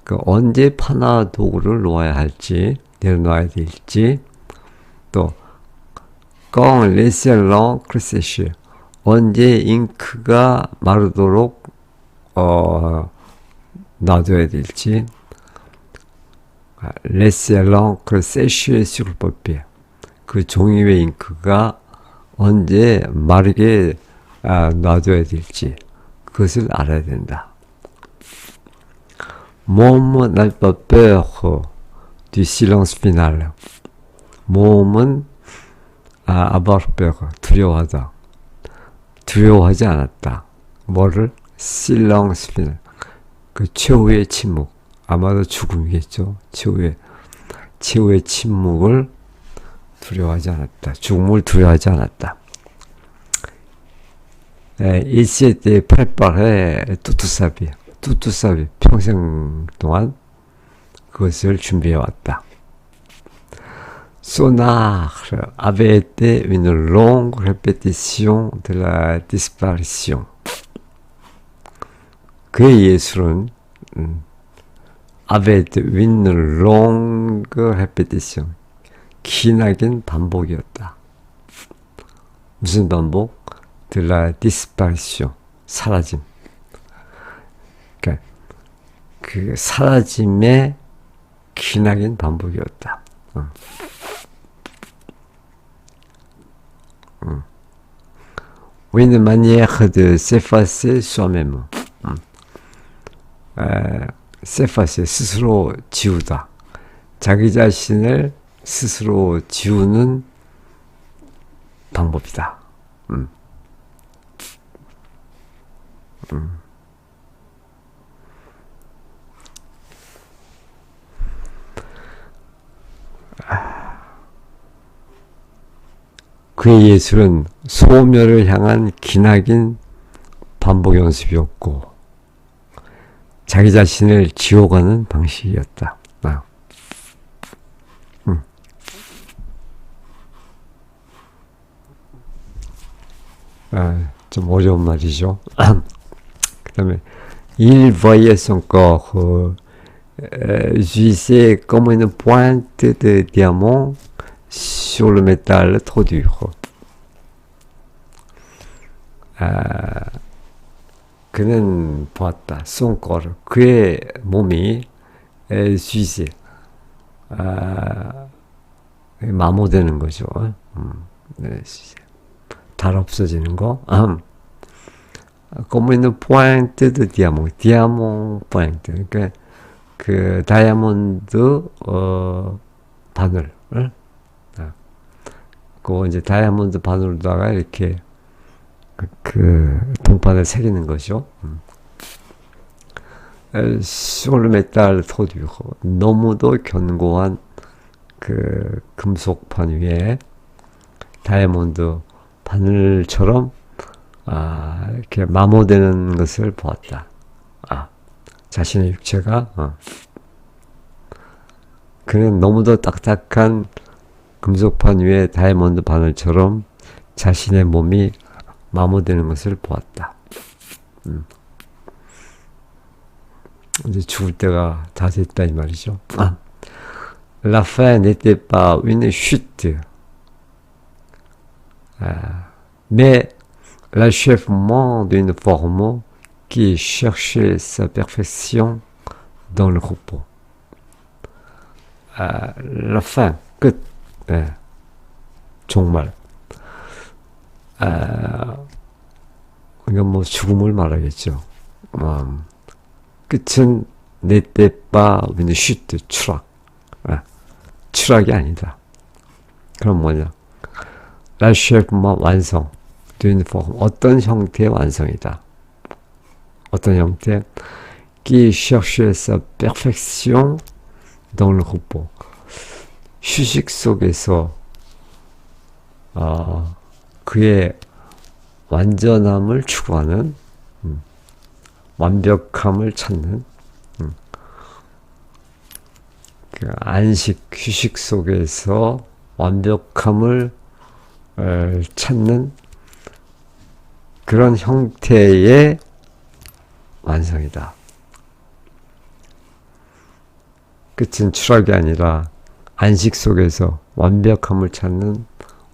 [SPEAKER 1] 그 언제 판화 도구를 놓아야 할지, 내려놔야 될지, 또 quand laisser l'encre sécher. 언제 잉크가 마르도록 놔둬야 될지. laisser l'encre sécher sur le papier. 그 종이 위에 잉크가 언제 마르게 놔둬야 될지 그것을 알아야 된다. Môme n'a pas peur du silence final. 몸은 avoir peur, 두려워하다. 두려워하지 않았다. 뭐를? silence final. 그 최후의 침묵. 아마도 죽음이겠죠. 최후의 침묵을 두려워하지 않았다. 죽음을 두려워하지 않았다. Il s'était préparé toute sa vie. toute sa vie. 평생 동안 그것을 준비해왔다. Son art avait été une longue répétition de la disparition. 그의 예술은 avait été une longue répétition. 기나긴 반복이었다. 무슨 반복? de la disparition. 사라짐. 그러니까 그 사라짐의 기나긴 반복이었다. Une manière de s'effacer soi-même. s'effacer, 스스로 지우다. 자기 자신을 스스로 지우는 방법이다. 그의 예술은 소멸을 향한 기나긴 반복 연습이었고 자기 자신을 지워가는 방식이었다. 좀 어려운 말이죠. 그 다음에 il voyait son corps jouissait comme une pointe de diamant sur le métal trop dur. 그는 보았다. son corps, 그의 몸이 jouissait, 마모되는 거죠. 네, 달 없어지는 거. comme une pointe de diamant, diamant pointe. 그러니까 그 다이아몬드 바늘, 그거 이제 다이아몬드 바늘로다가 이렇게 그 동판을 새기는 거죠. sur le métal trop dur, 너무도 견고한 그 금속판 위에 다이아몬드 바늘처럼 이렇게 마모되는 것을 보았다. 자신의 육체가 그는 너무도 딱딱한 금속판 위에 다이아몬드 바늘처럼 자신의 몸이 마모되는 것을 보았다. 이제 죽을 때가 다 됐다 이 말이죠. La fin n'était pas une chute, mais l'achèvement d'une forme qui cherchait sa perfection dans le repos. La fin, 끝. 종말. 이건 뭐 죽음을 말하겠죠. 끝은 n'était pas une chute, 추락. 추락이 아니다. 그럼 뭐냐? l'achèvement, 완성. d'une forme, 어떤 형태의 완성이다. 어떤 형태? qui cherchait sa perfection dans le repos. 휴식 속에서 그의 완전함을 추구하는, 완벽함을 찾는, 그 안식, 휴식 속에서 완벽함을 찾는 그런 형태의 완성이다. 끝은 추락이 아니라 안식 속에서 완벽함을 찾는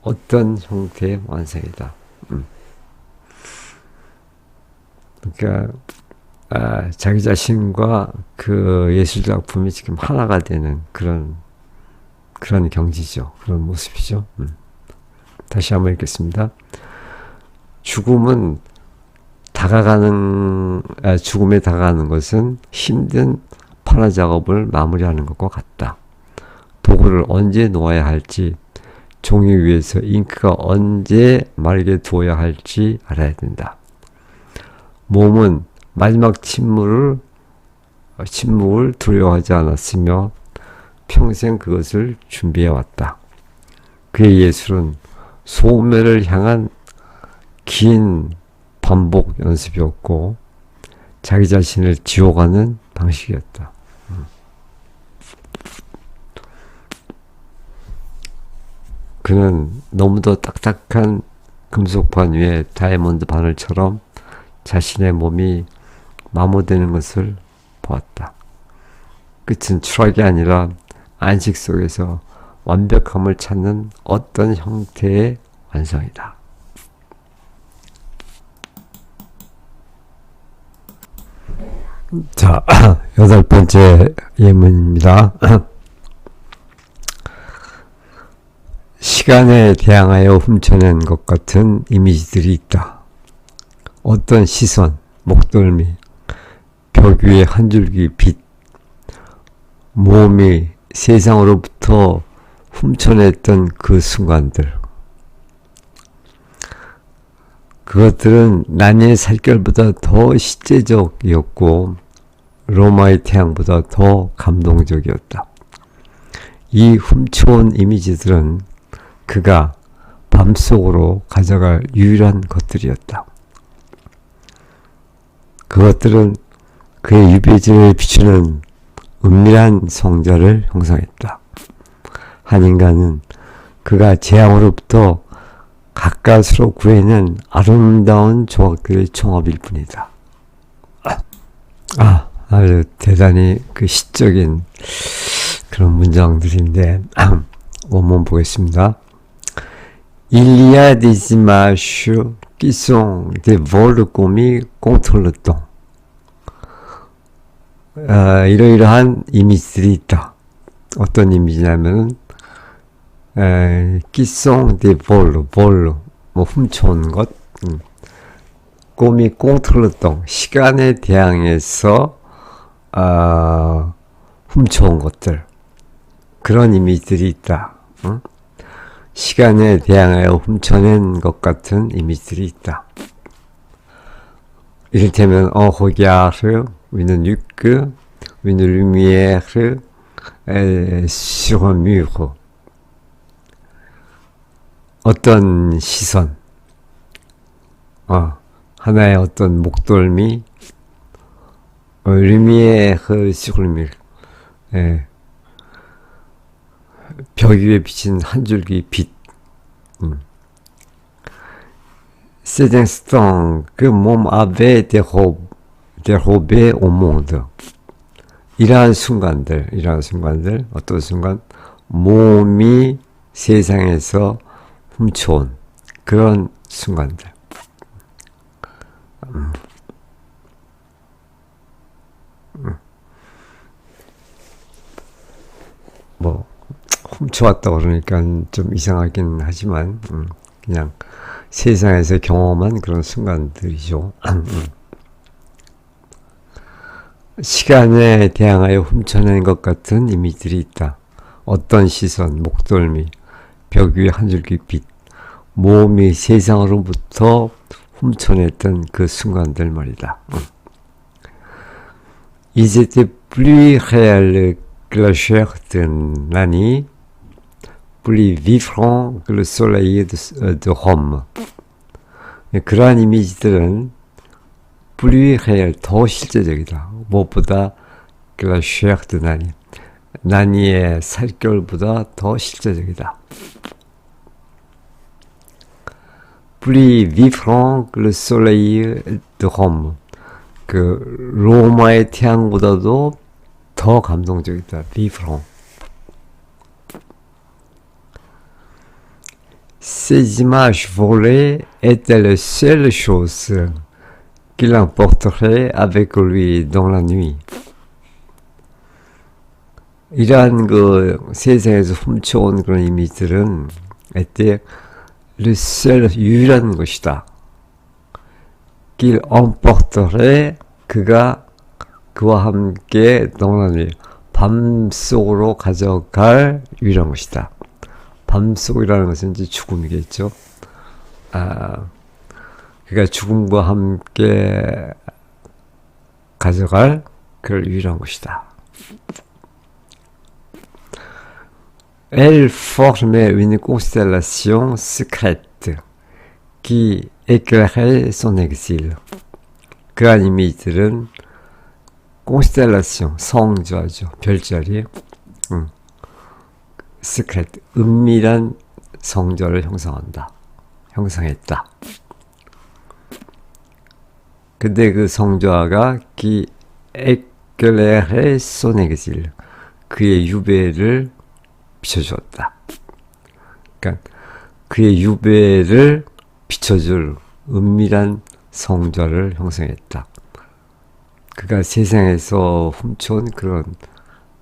[SPEAKER 1] 어떤 형태의 완성이다. 그러니까 자기 자신과 그 예술작품이 지금 하나가 되는 그런 경지죠. 그런 모습이죠. 다시 한번 읽겠습니다. 죽음에 다가가는 것은 힘든 판화 작업을 마무리하는 것과 같다. 도구를 언제 놓아야 할지, 종이 위에서 잉크가 언제 마르게 두어야 할지 알아야 된다. 몸은 마지막 침묵을 두려워하지 않았으며 평생 그것을 준비해왔다. 그의 예술은 소멸을 향한 긴 반복 연습이었고 자기 자신을 지워가는 방식이었다. 그는 너무도 딱딱한 금속판 위에 다이아몬드 바늘처럼 자신의 몸이 마모되는 것을 보았다. 끝은 추락이 아니라 안식 속에서 완벽함을 찾는 어떤 형태의 완성이다. 자, 8번째 예문입니다. 시간에 대항하여 훔쳐낸 것 같은 이미지들이 있다. 어떤 시선, 목덜미, 벽 위에 한 줄기 빛, 몸이 세상으로부터 훔쳐냈던 그 순간들. 그것들은 난이의 살결보다 더 실제적이었고 로마의 태양보다 더 감동적이었다. 이 훔쳐온 이미지들은 그가 밤속으로 가져갈 유일한 것들이었다. 그것들은 그의 유배지를 비추는 은밀한 성자를 형성했다. 한 인간은 그가 재앙으로부터 가까스로 구해낸 아름다운 조각들의 종합일 뿐이다. 아주 대단히 그 시적인 그런 문장들인데, 원문 보겠습니다. Il y a des images qui sont des vols commis contre le temps. 이러이러한 이미지들이 있다. 어떤 이미지냐면은, qui sont des vols, 뭐 훔쳐온 것, commis contre le temps, 시간에 대항해서 훔쳐온 것들, 그런 이미지들이 있다. 시간에 대항하여 훔쳐낸 것 같은 이미지들이 있다. 이를테면 regarde une nuque, une lumière sur un mur. 어떤 시선, 하나의 어떤 목덜미, lumière sur le mur. 벽 위에 비친 한 줄기 빛. Ces instants que môme avait dérobé au monde. 이러한 순간들, 어떤 순간, 몸이 세상에서 훔쳐온 그런 순간들. 뭐 훔쳐왔다 그러니까 좀 이상하긴 하지만 그냥 세상에서 경험한 그런 순간들이죠. 시간에 대항하여 훔쳐낸 것 같은 이미지들이 있다. 어떤 시선, 목덜미, 벽 위에 한 줄기 빛, 몸이 세상으로부터 훔쳐냈던 그 순간들 말이다. Ils étaient plus réels que la chair de Nanny, plus vivants que le soleil de Rome. 그러한 이미지들은 plus réel, 더 실제적이다. 무엇보다 que la chair de Nanny, 나니의 살결보다 더 실제적이다. plus vivant que le soleil de Rome. 그 로마의 태양보다도 더 감동적이다. vivant. Ces images volées étaient les seules choses qu'il emporterait avec lui dans la nuit. 이러한 그 세상에서 훔쳐온 그런 이미지들은 était le seul 유일한 것이다. qu'il emporterait 그가 그와 함께 dans la nuit 밤속으로 가져갈 유일한 것이다. 밤속이라는 것은 이제 죽음이겠죠. 그가 죽음과 함께 가져갈 그럴 유일한 것이다. Elle formait une constellation secrète qui éclairait son exil. 그한 이미지들은 constellation, 성자죠. 별자리. secret, 은밀한 성자를 형성했다. 근데 그 성자가 qui éclairait son exil. 그의 유배를 비춰주었다. 그러니까 그의 유배를 비춰줄 은밀한 성자를 형성했다. 그가 세상에서 훔쳐온 그런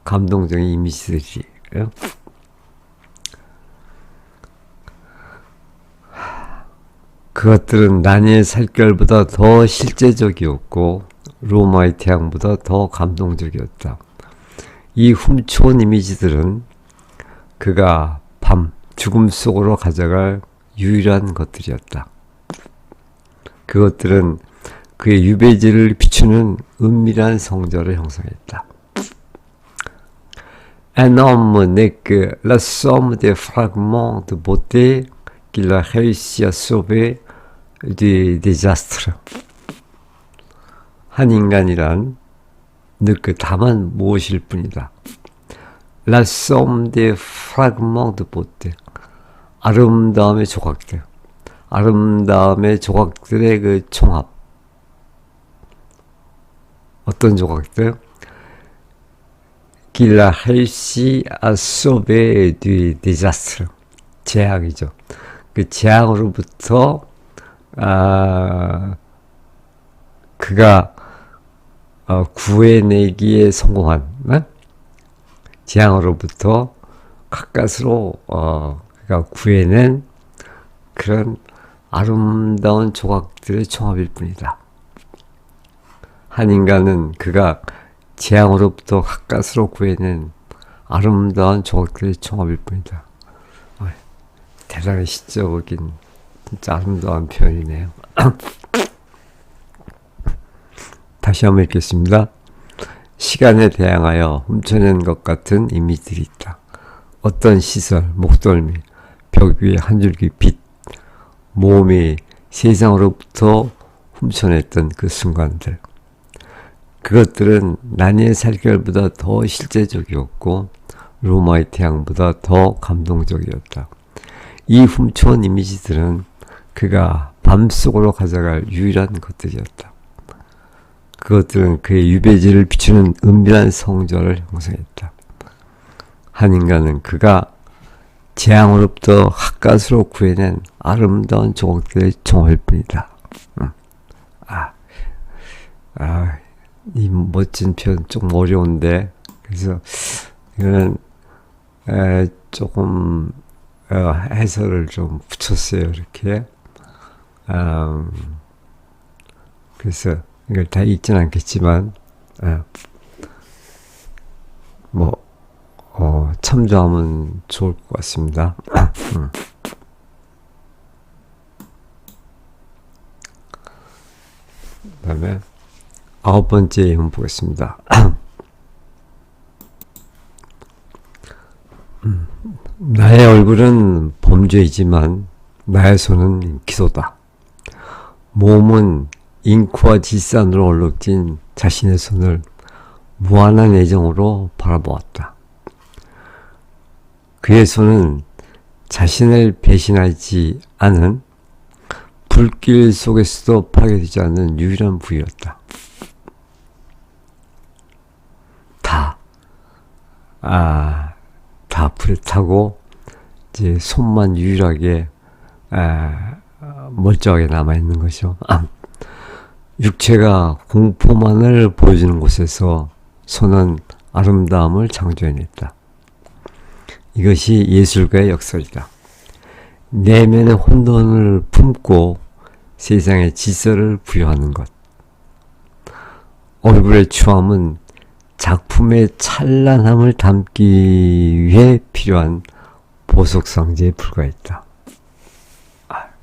[SPEAKER 1] 감동적인 이미지들이에요. 그것들은 나니의 살결보다 더 실제적이었고 로마의 태양보다 더 감동적이었다. 이 훔쳐온 이미지들은 그가 밤 죽음 속으로 가져갈 유일한 것들이었다. 그것들은 그의 유배지를 비추는 은밀한 성자를 형성했다. Un homme n'est que la somme des fragments de beauté qu'il a réussi à sauver des désastres. 한 인간이란 늘 그 다만 무엇일 뿐이다. La somme des fragments de beauté. 아름다움의 조각들. 아름다움의 조각들의 그 총합. 어떤 조각들? Qu'il a réussi à sauver du désastre. 재앙이죠. 그 재앙으로부터 그가 구해내기에 성공한 재앙으로부터 가까스로 그가 구해낸 그런 아름다운 조각들의 총합일 뿐이다. 한 인간은 그가 재앙으로부터 가까스로 구해낸 아름다운 조각들의 총합일 뿐이다. 대단히 시적인 진짜 아름다운 표현이네요. 다시 한번 읽겠습니다. 시간에 대항하여 훔쳐낸 것 같은 이미지들이 있다. 어떤 시설, 목덜미, 벽 위에 한 줄기 빛, 몸이 세상으로부터 훔쳐냈던 그 순간들. 그것들은 난이의 살결보다 더 실제적이었고 로마의 태양보다 더 감동적이었다. 이 훔쳐온 이미지들은 그가 밤속으로 가져갈 유일한 것들이었다. 그것들은 그의 유배지를 비추는 은밀한 성전을 형성했다. 한 인간은 그가 재앙으로부터 가까스로 구해낸 아름다운 조각들의 총합일 뿐이다. 이 멋진 표현 조금 어려운데, 그래서 이거는 조금 해설을 좀 붙였어요. 이렇게. 그래서 이걸 다 읽진 않겠지만 참조하면 좋을 것 같습니다. 그 다음에 9번째 예문 보겠습니다. 나의 얼굴은 범죄이지만 나의 손은 기도다. 몸은 잉크와 질산으로 얼룩진 자신의 손을 무한한 애정으로 바라보았다. 그의 손은 자신을 배신하지 않은 불길 속에서도 파괴되지 않는 유일한 부위였다. 다 불에 타고 이제 손만 유일하게 멀쩡하게 남아있는 것이죠. 육체가 공포만을 보여주는 곳에서 손은 아름다움을 창조해냈다. 이것이 예술가의 역설이다. 내면의 혼돈을 품고 세상에 질서를 부여하는 것. 얼굴의 추함은 작품의 찬란함을 담기 위해 필요한 보석상자에 불과했다.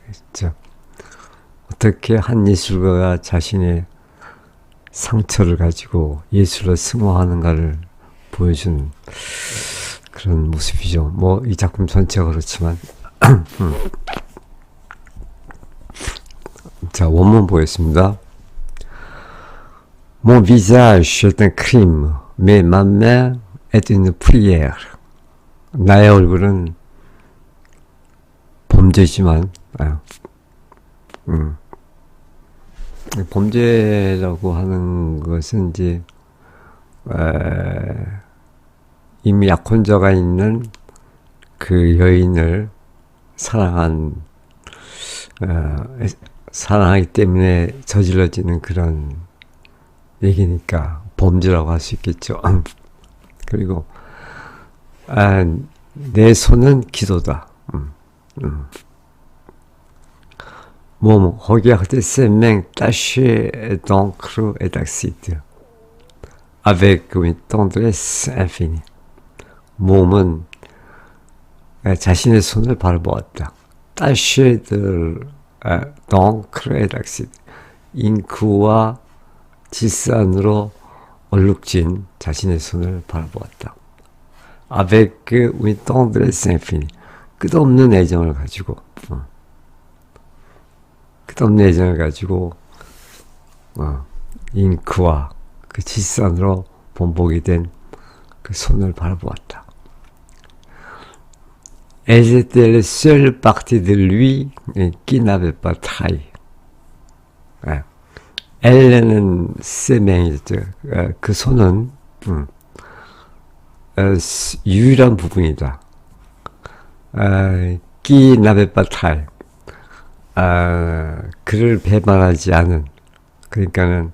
[SPEAKER 1] 그렇죠. 어떻게 한 예술가가 자신의 상처를 가지고 예술로 승화하는가를 보여준 그런 모습이죠. 이 작품 전체가 그렇지만. 자, 원문 보겠습니다. Mon visage est un crime, mais ma main est une prière. 나의 얼굴은 범죄지만, 범죄라고 하는 것은 이제, 이미 약혼자가 있는 그 여인을 사랑하기 때문에 저질러지는 그런 얘기니까 범죄라고 할 수 있겠죠. 그리고 내 손은 기도다. Regarder ses mains tachées d'encre et d'acide avec une tendresse infinie. 몸은 자신의 손을 바라보았다. taché d'encre et d'acide. 잉크와 질산으로 얼룩진 자신의 손을 바라보았다. avec une tendresse infinie. 끝없는 애정을 가지고 잉크와 그 질산으로 번복이 된 그 손을 바라보았다. Elles étaient les seules parties de lui qui n'avaient pas trahi. 엘렌은 세명이죠. 그 손은 유일한 부분이다. qui n'avait pas trahi. 그를 배반하지 않은, 그러니까는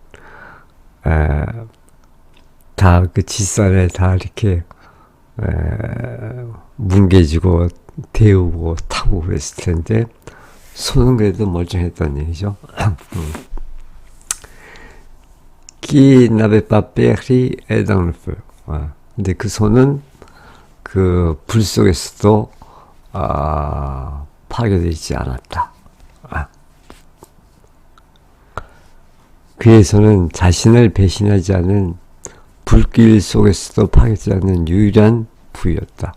[SPEAKER 1] 다 그 뒷산에 다 이렇게 뭉개지고 데우고 타고 그랬을 텐데 손은 그래도 멀쩡했다는 얘기죠. qui n'avait pas péri dans le feu. 근데 그 손은 그 불 속에서도 파괴되지 않았다. 그의 손은 자신을 배신하지 않은 불길 속에서도 파괴되지 않는 유일한 부위였다.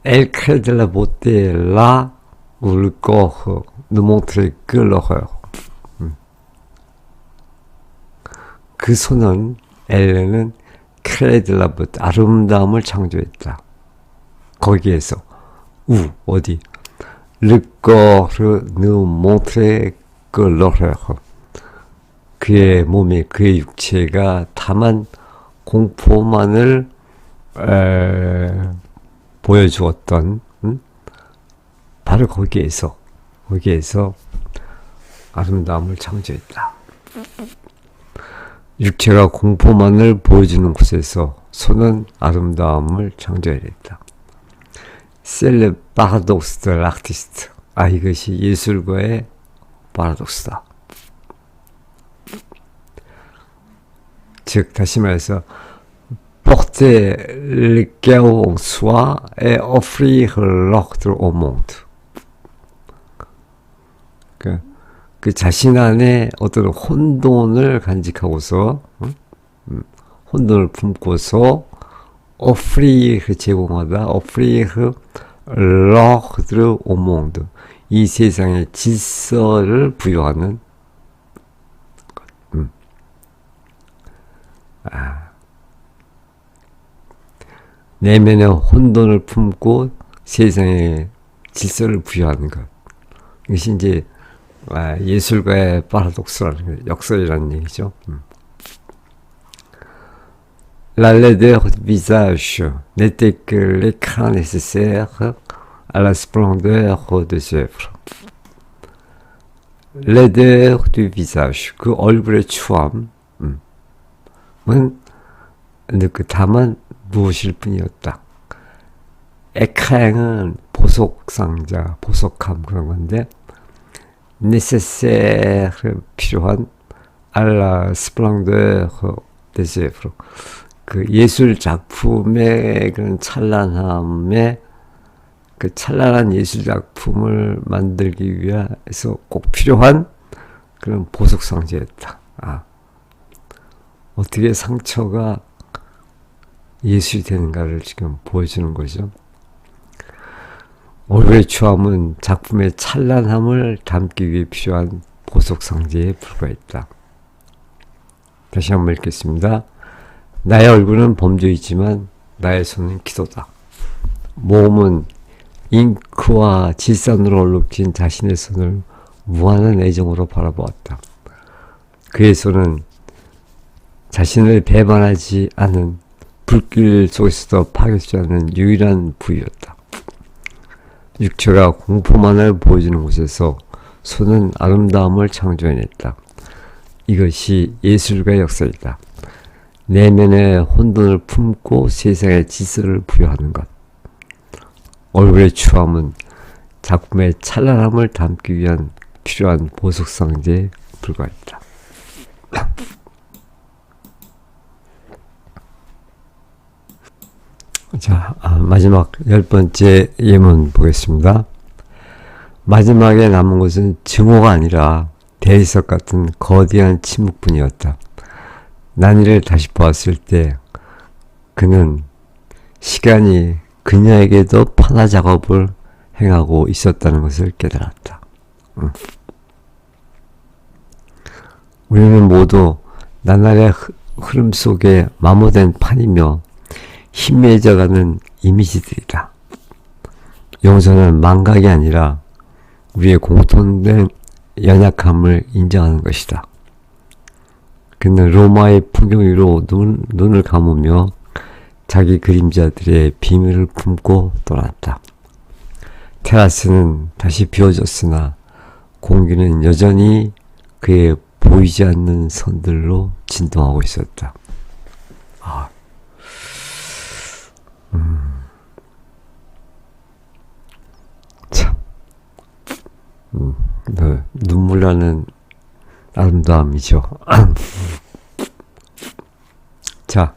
[SPEAKER 1] Elle crée de la beauté là où le corps ne montrait que l'horreur. 그 손은 엘렌은 crée de la beauté, 아름다움을 창조했다. 거기에서 어디 le corps ne montrait que l'horreur. 그의 몸에 그의 육체가 다만 공포만을 보여주었던 바로 거기에서 아름다움을 창조했다. 육체가 공포만을 보여주는 곳에서 손은 아름다움을 창조해냈다. C'est le paradoxe de l'artiste. 이것이 예술가의 파라독스다. 즉 다시 말해서 porter le chaos en soi et offrir l'ordre au monde. 그 자신 안에 어떤 혼돈을 간직하고서 혼돈을 품고서 offrir 제공하다, offrir l'ordre au monde. 이 세상의 질서를 부여하는 것. 내면의 혼돈을 품고 세상의 질서를 부여하는 것. 이것이 이제 예술가의 파라독스라는 역설이라는 얘기죠. La laideur du visage n'était que l'écran nécessaire à la splendeur des œuvres. laideur du visage, 그 얼굴의 추함은 다만 무엇일 뿐이었다. écran은 보석상자, 보석함 그런 건데 nécessaire 필요한 à la splendeur des œuvres. 그 예술 작품의 그런 찬란함에 그 찬란한 예술 작품을 만들기 위해서 꼭 필요한 그런 보석 상자였다. 어떻게 상처가 예술이 되는가를 지금 보여주는 거죠. 얼굴의 추함은 작품의 찬란함을 담기 위해 필요한 보석 상자에 불과했다. 다시 한번 읽겠습니다. 나의 얼굴은 범죄이지만 나의 손은 기도다. 몸은 잉크와 질산으로 얼룩진 자신의 손을 무한한 애정으로 바라보았다. 그의 손은 자신을 배반하지 않은 불길 속에서도 파괴되지 않는 유일한 부위였다. 육체가 공포만을 보여주는 곳에서 손은 아름다움을 창조해냈다. 이것이 예술가의 역사이다. 내면의 혼돈을 품고 세상의 질서를 부여하는 것. 얼굴의 추함은 작품의 찬란함을 담기 위한 필요한 보석상자에 불과했다. 자, 마지막 10번째 예문 보겠습니다. 마지막에 남은 것은 증오가 아니라 대리석 같은 거대한 침묵뿐이었다. 난 이를 다시 보았을 때 그는 시간이 그녀에게도 판화 작업을 행하고 있었다는 것을 깨달았다. 우리는 모두 나날의 흐름 속에 마모된 판이며 희미해져가는 이미지들이다. 용서는 망각이 아니라 우리의 공통된 연약함을 인정하는 것이다. 그는 로마의 풍경 위로 눈을 감으며 자기 그림자들의 비밀을 품고 떠났다. 테라스는 다시 비워졌으나 공기는 여전히 그의 보이지 않는 선들로 진동하고 있었다. 참, 눈물 나는 아름다움이죠. 자,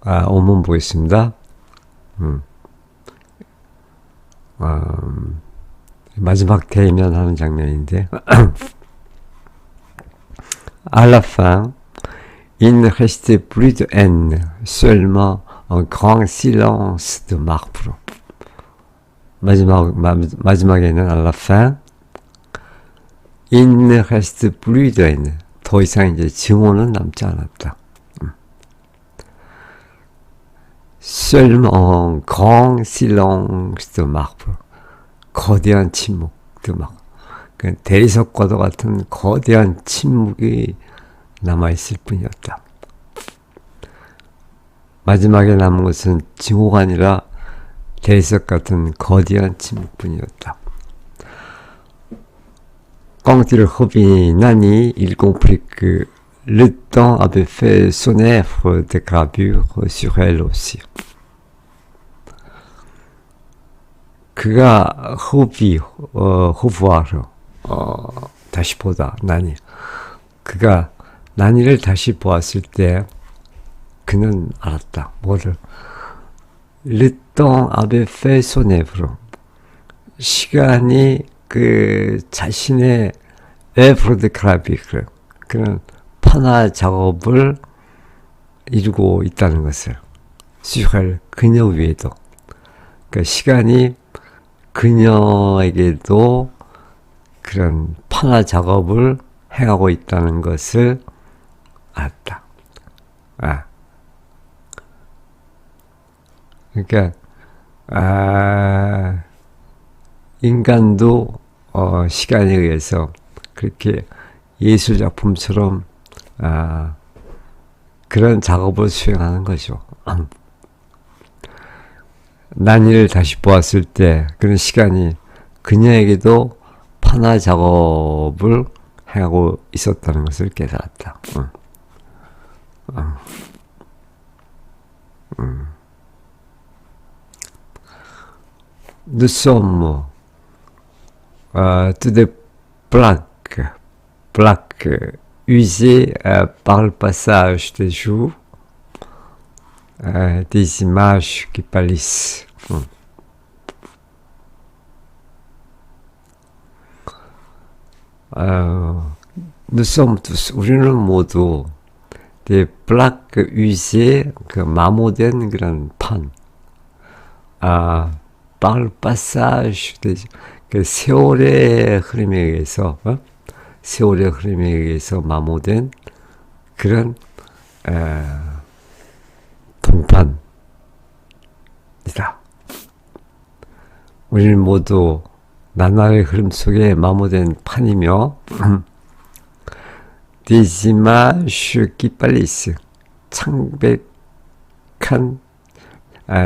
[SPEAKER 1] 원문 보겠습니다. 마지막 대면하는 장면인데 À la fin, il ne restait plus de haine, seulement un grand silence de marbre. 마지막에는 à la fin, il ne reste plus de haine. 더 이상 이제 증오는 남지 않았다. Seulement un grand silence de marbre. 거대한 침묵, 그 대리석과도 같은 거대한 침묵이 남아있을 뿐이었다. 마지막에 남은 것은 증오가 아니라 대리석 같은 거대한 침묵뿐이었다. Quand il revint, il comprit que le temps avait fait son œuvre de gravure sur elle aussi. 그가 다시 보다, 그가 나니를 다시 보았을 때 그는 알았다. 뭐를? Le temps avait fait son œuvre. 시간이 그 자신의 œuvre de gravure, 그런 판화 작업을 이루고 있다는 것을, sur elle, 그녀 위에도. 그 시간이 그녀에게도 그런 판화 작업을 행하고 있다는 것을 알았다. 그러니까 인간도 시간에 의해서 그렇게 예술작품처럼 그런 작업을 수행하는 거죠. 난이를 다시 보았을 때 그런 시간이 그녀에게도 판화 작업을 행하고 있었다는 것을 깨달았다. Nous sommes tous des plaques usées par le passage des jours, des images qui pâlissent. Nous sommes tous, 우리는 모두 des plaques usées, 그 마모된 그런 판, par le passage des, 그 세월의 흐름에 의해서, 세월의 흐름에 의해서 마모된 그런 동판이다. 우리는 모두 나날의 흐름 속에 마모된 판이며 des images qui pâlissent,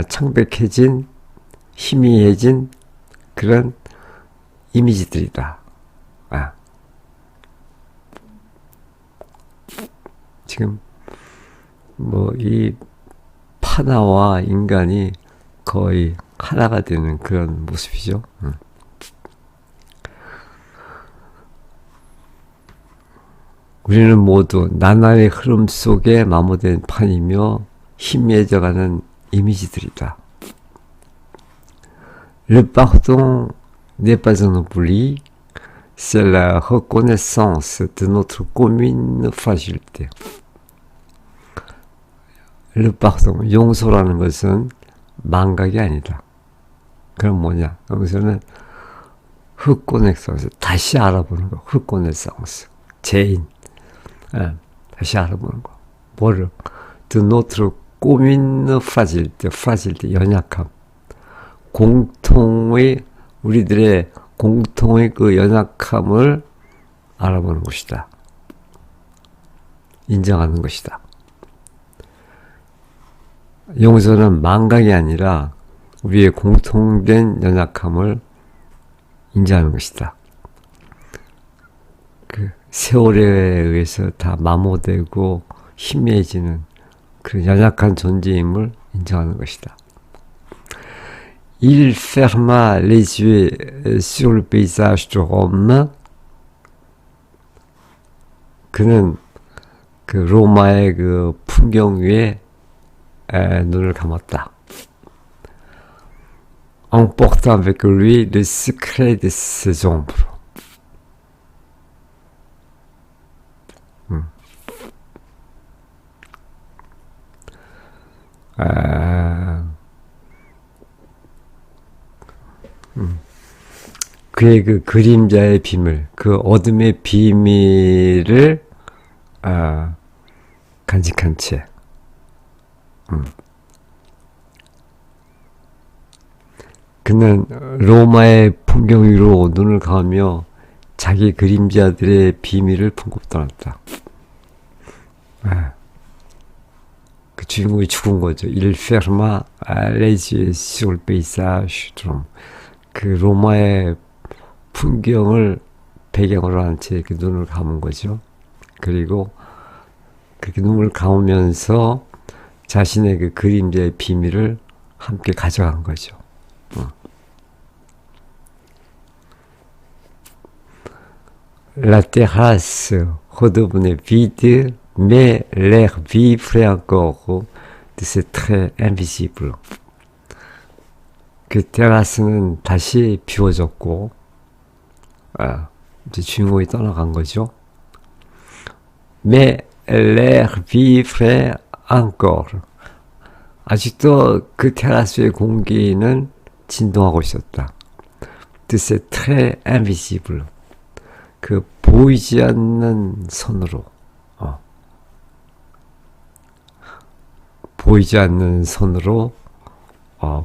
[SPEAKER 1] 창백해진, 희미해진 그런 이미지들이다. 지금 뭐 이 판화와 인간이 거의 하나가 되는 그런 모습이죠. 우리는 모두 나날의 흐름 속에 마모된 판이며 희미해져가는 이미지들이다. Le pardon n'est pas un oubli, c'est la reconnaissance de notre commune fragilité. Le pardon, 용서라는 것은 망각이 아니다. 그럼 뭐냐? 여기서는 reconnaissance, 다시 알아보는 거. reconnaissance, 재인. 다시 알아보는 거. 뭐를? De notre commune fragilité, fragilité, 연약함. 우리들의 공통의 그 연약함을 알아보는 것이다. 인정하는 것이다. 용서는 망각이 아니라 우리의 공통된 연약함을 인정하는 것이다. 그 세월에 의해서 다 마모되고 희미해지는 그런 연약한 존재임을 인정하는 것이다. Il ferma les yeux sur le paysage de Rome. 그는 그 로마의 그 풍경 위에 눈을 감았다. Emportant avec lui le secret de ses ombres. 그의 그 그림자의 비밀, 그 어둠의 비밀을 간직한 채 그는 로마의 풍경 위로 눈을 감으며 자기 그림자들의 비밀을 품고 떠났다. 그 주인공이 죽은 거죠. Il ferma les yeux sur le paysage. 그 로마의 풍경을 배경으로 한 채 이렇게 눈을 감은 거죠. 그리고 그렇게 눈을 감으면서 자신의 그 그림자의 비밀을 함께 가져간 거죠. La terrasse redevenait vide, mais l'air vivrait encore de ses traits invisibles. 그 테라스는 다시 비워졌고, 이제 주인공이 떠나간 거죠. Mais l'air vivrait encore. 아직도 그 테라스의 공기는 진동하고 있었다. De ses traits invisibles. 그 보이지 않는 손으로, 보이지 않는 손으로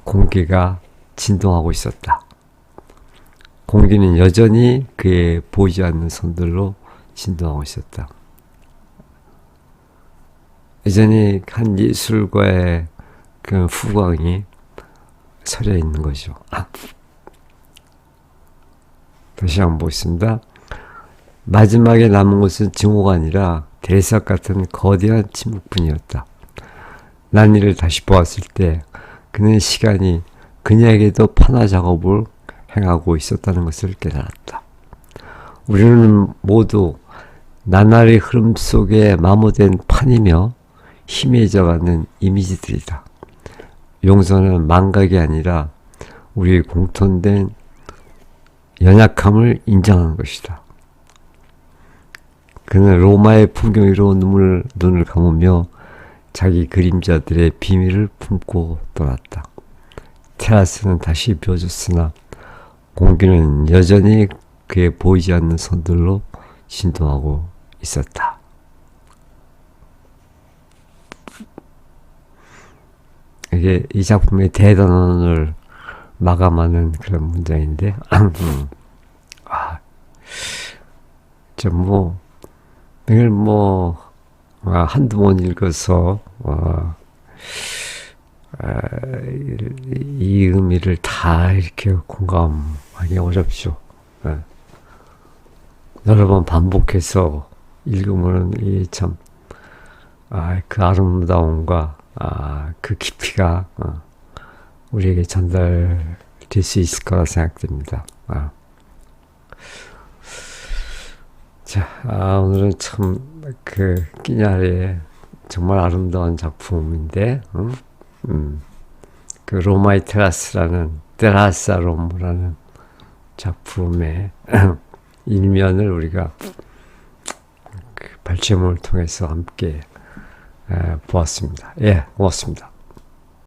[SPEAKER 1] 공기가 진동하고 있었다. 공기는 여전히 그의 보이지 않는 손들로 진동하고 있었다. 여전히 한 예술가의 그 후광이 서려 있는 거죠. 다시 한번 보겠습니다. 마지막에 남은 것은 증오가 아니라 대석 같은 거대한 침묵뿐이었다. 난 이를 다시 보았을 때 그는 시간이 그녀에게도 판화 작업을 행하고 있었다는 것을 깨달았다. 우리는 모두 나날의 흐름 속에 마모된 판이며 희미해져가는 이미지들이다. 용서는 망각이 아니라 우리의 공통된 연약함을 인정하는 것이다. 그는 로마의 풍경 위로 눈을 감으며 자기 그림자들의 비밀을 품고 떠났다. 테라스는 다시 비워졌으나 공기는 여전히 그의 보이지 않는 손들로 진동하고 있었다. 이게 이 작품의 대단원을 마감하는 그런 문장인데, 이걸 한두 번 읽어서, 이 의미를 다 이렇게 공감하기 어렵죠. 여러 번 반복해서 읽으면 그 아름다움과 그 깊이가 우리에게 전달될 수 있을 거라 생각됩니다. 자, 오늘은 참 그 끼냐리의 정말 아름다운 작품인데, 그 로마의 테라사 롬라는 작품의 일면을 우리가 그 발췌문을 통해서 함께 보았습니다. 예, 고맙습니다.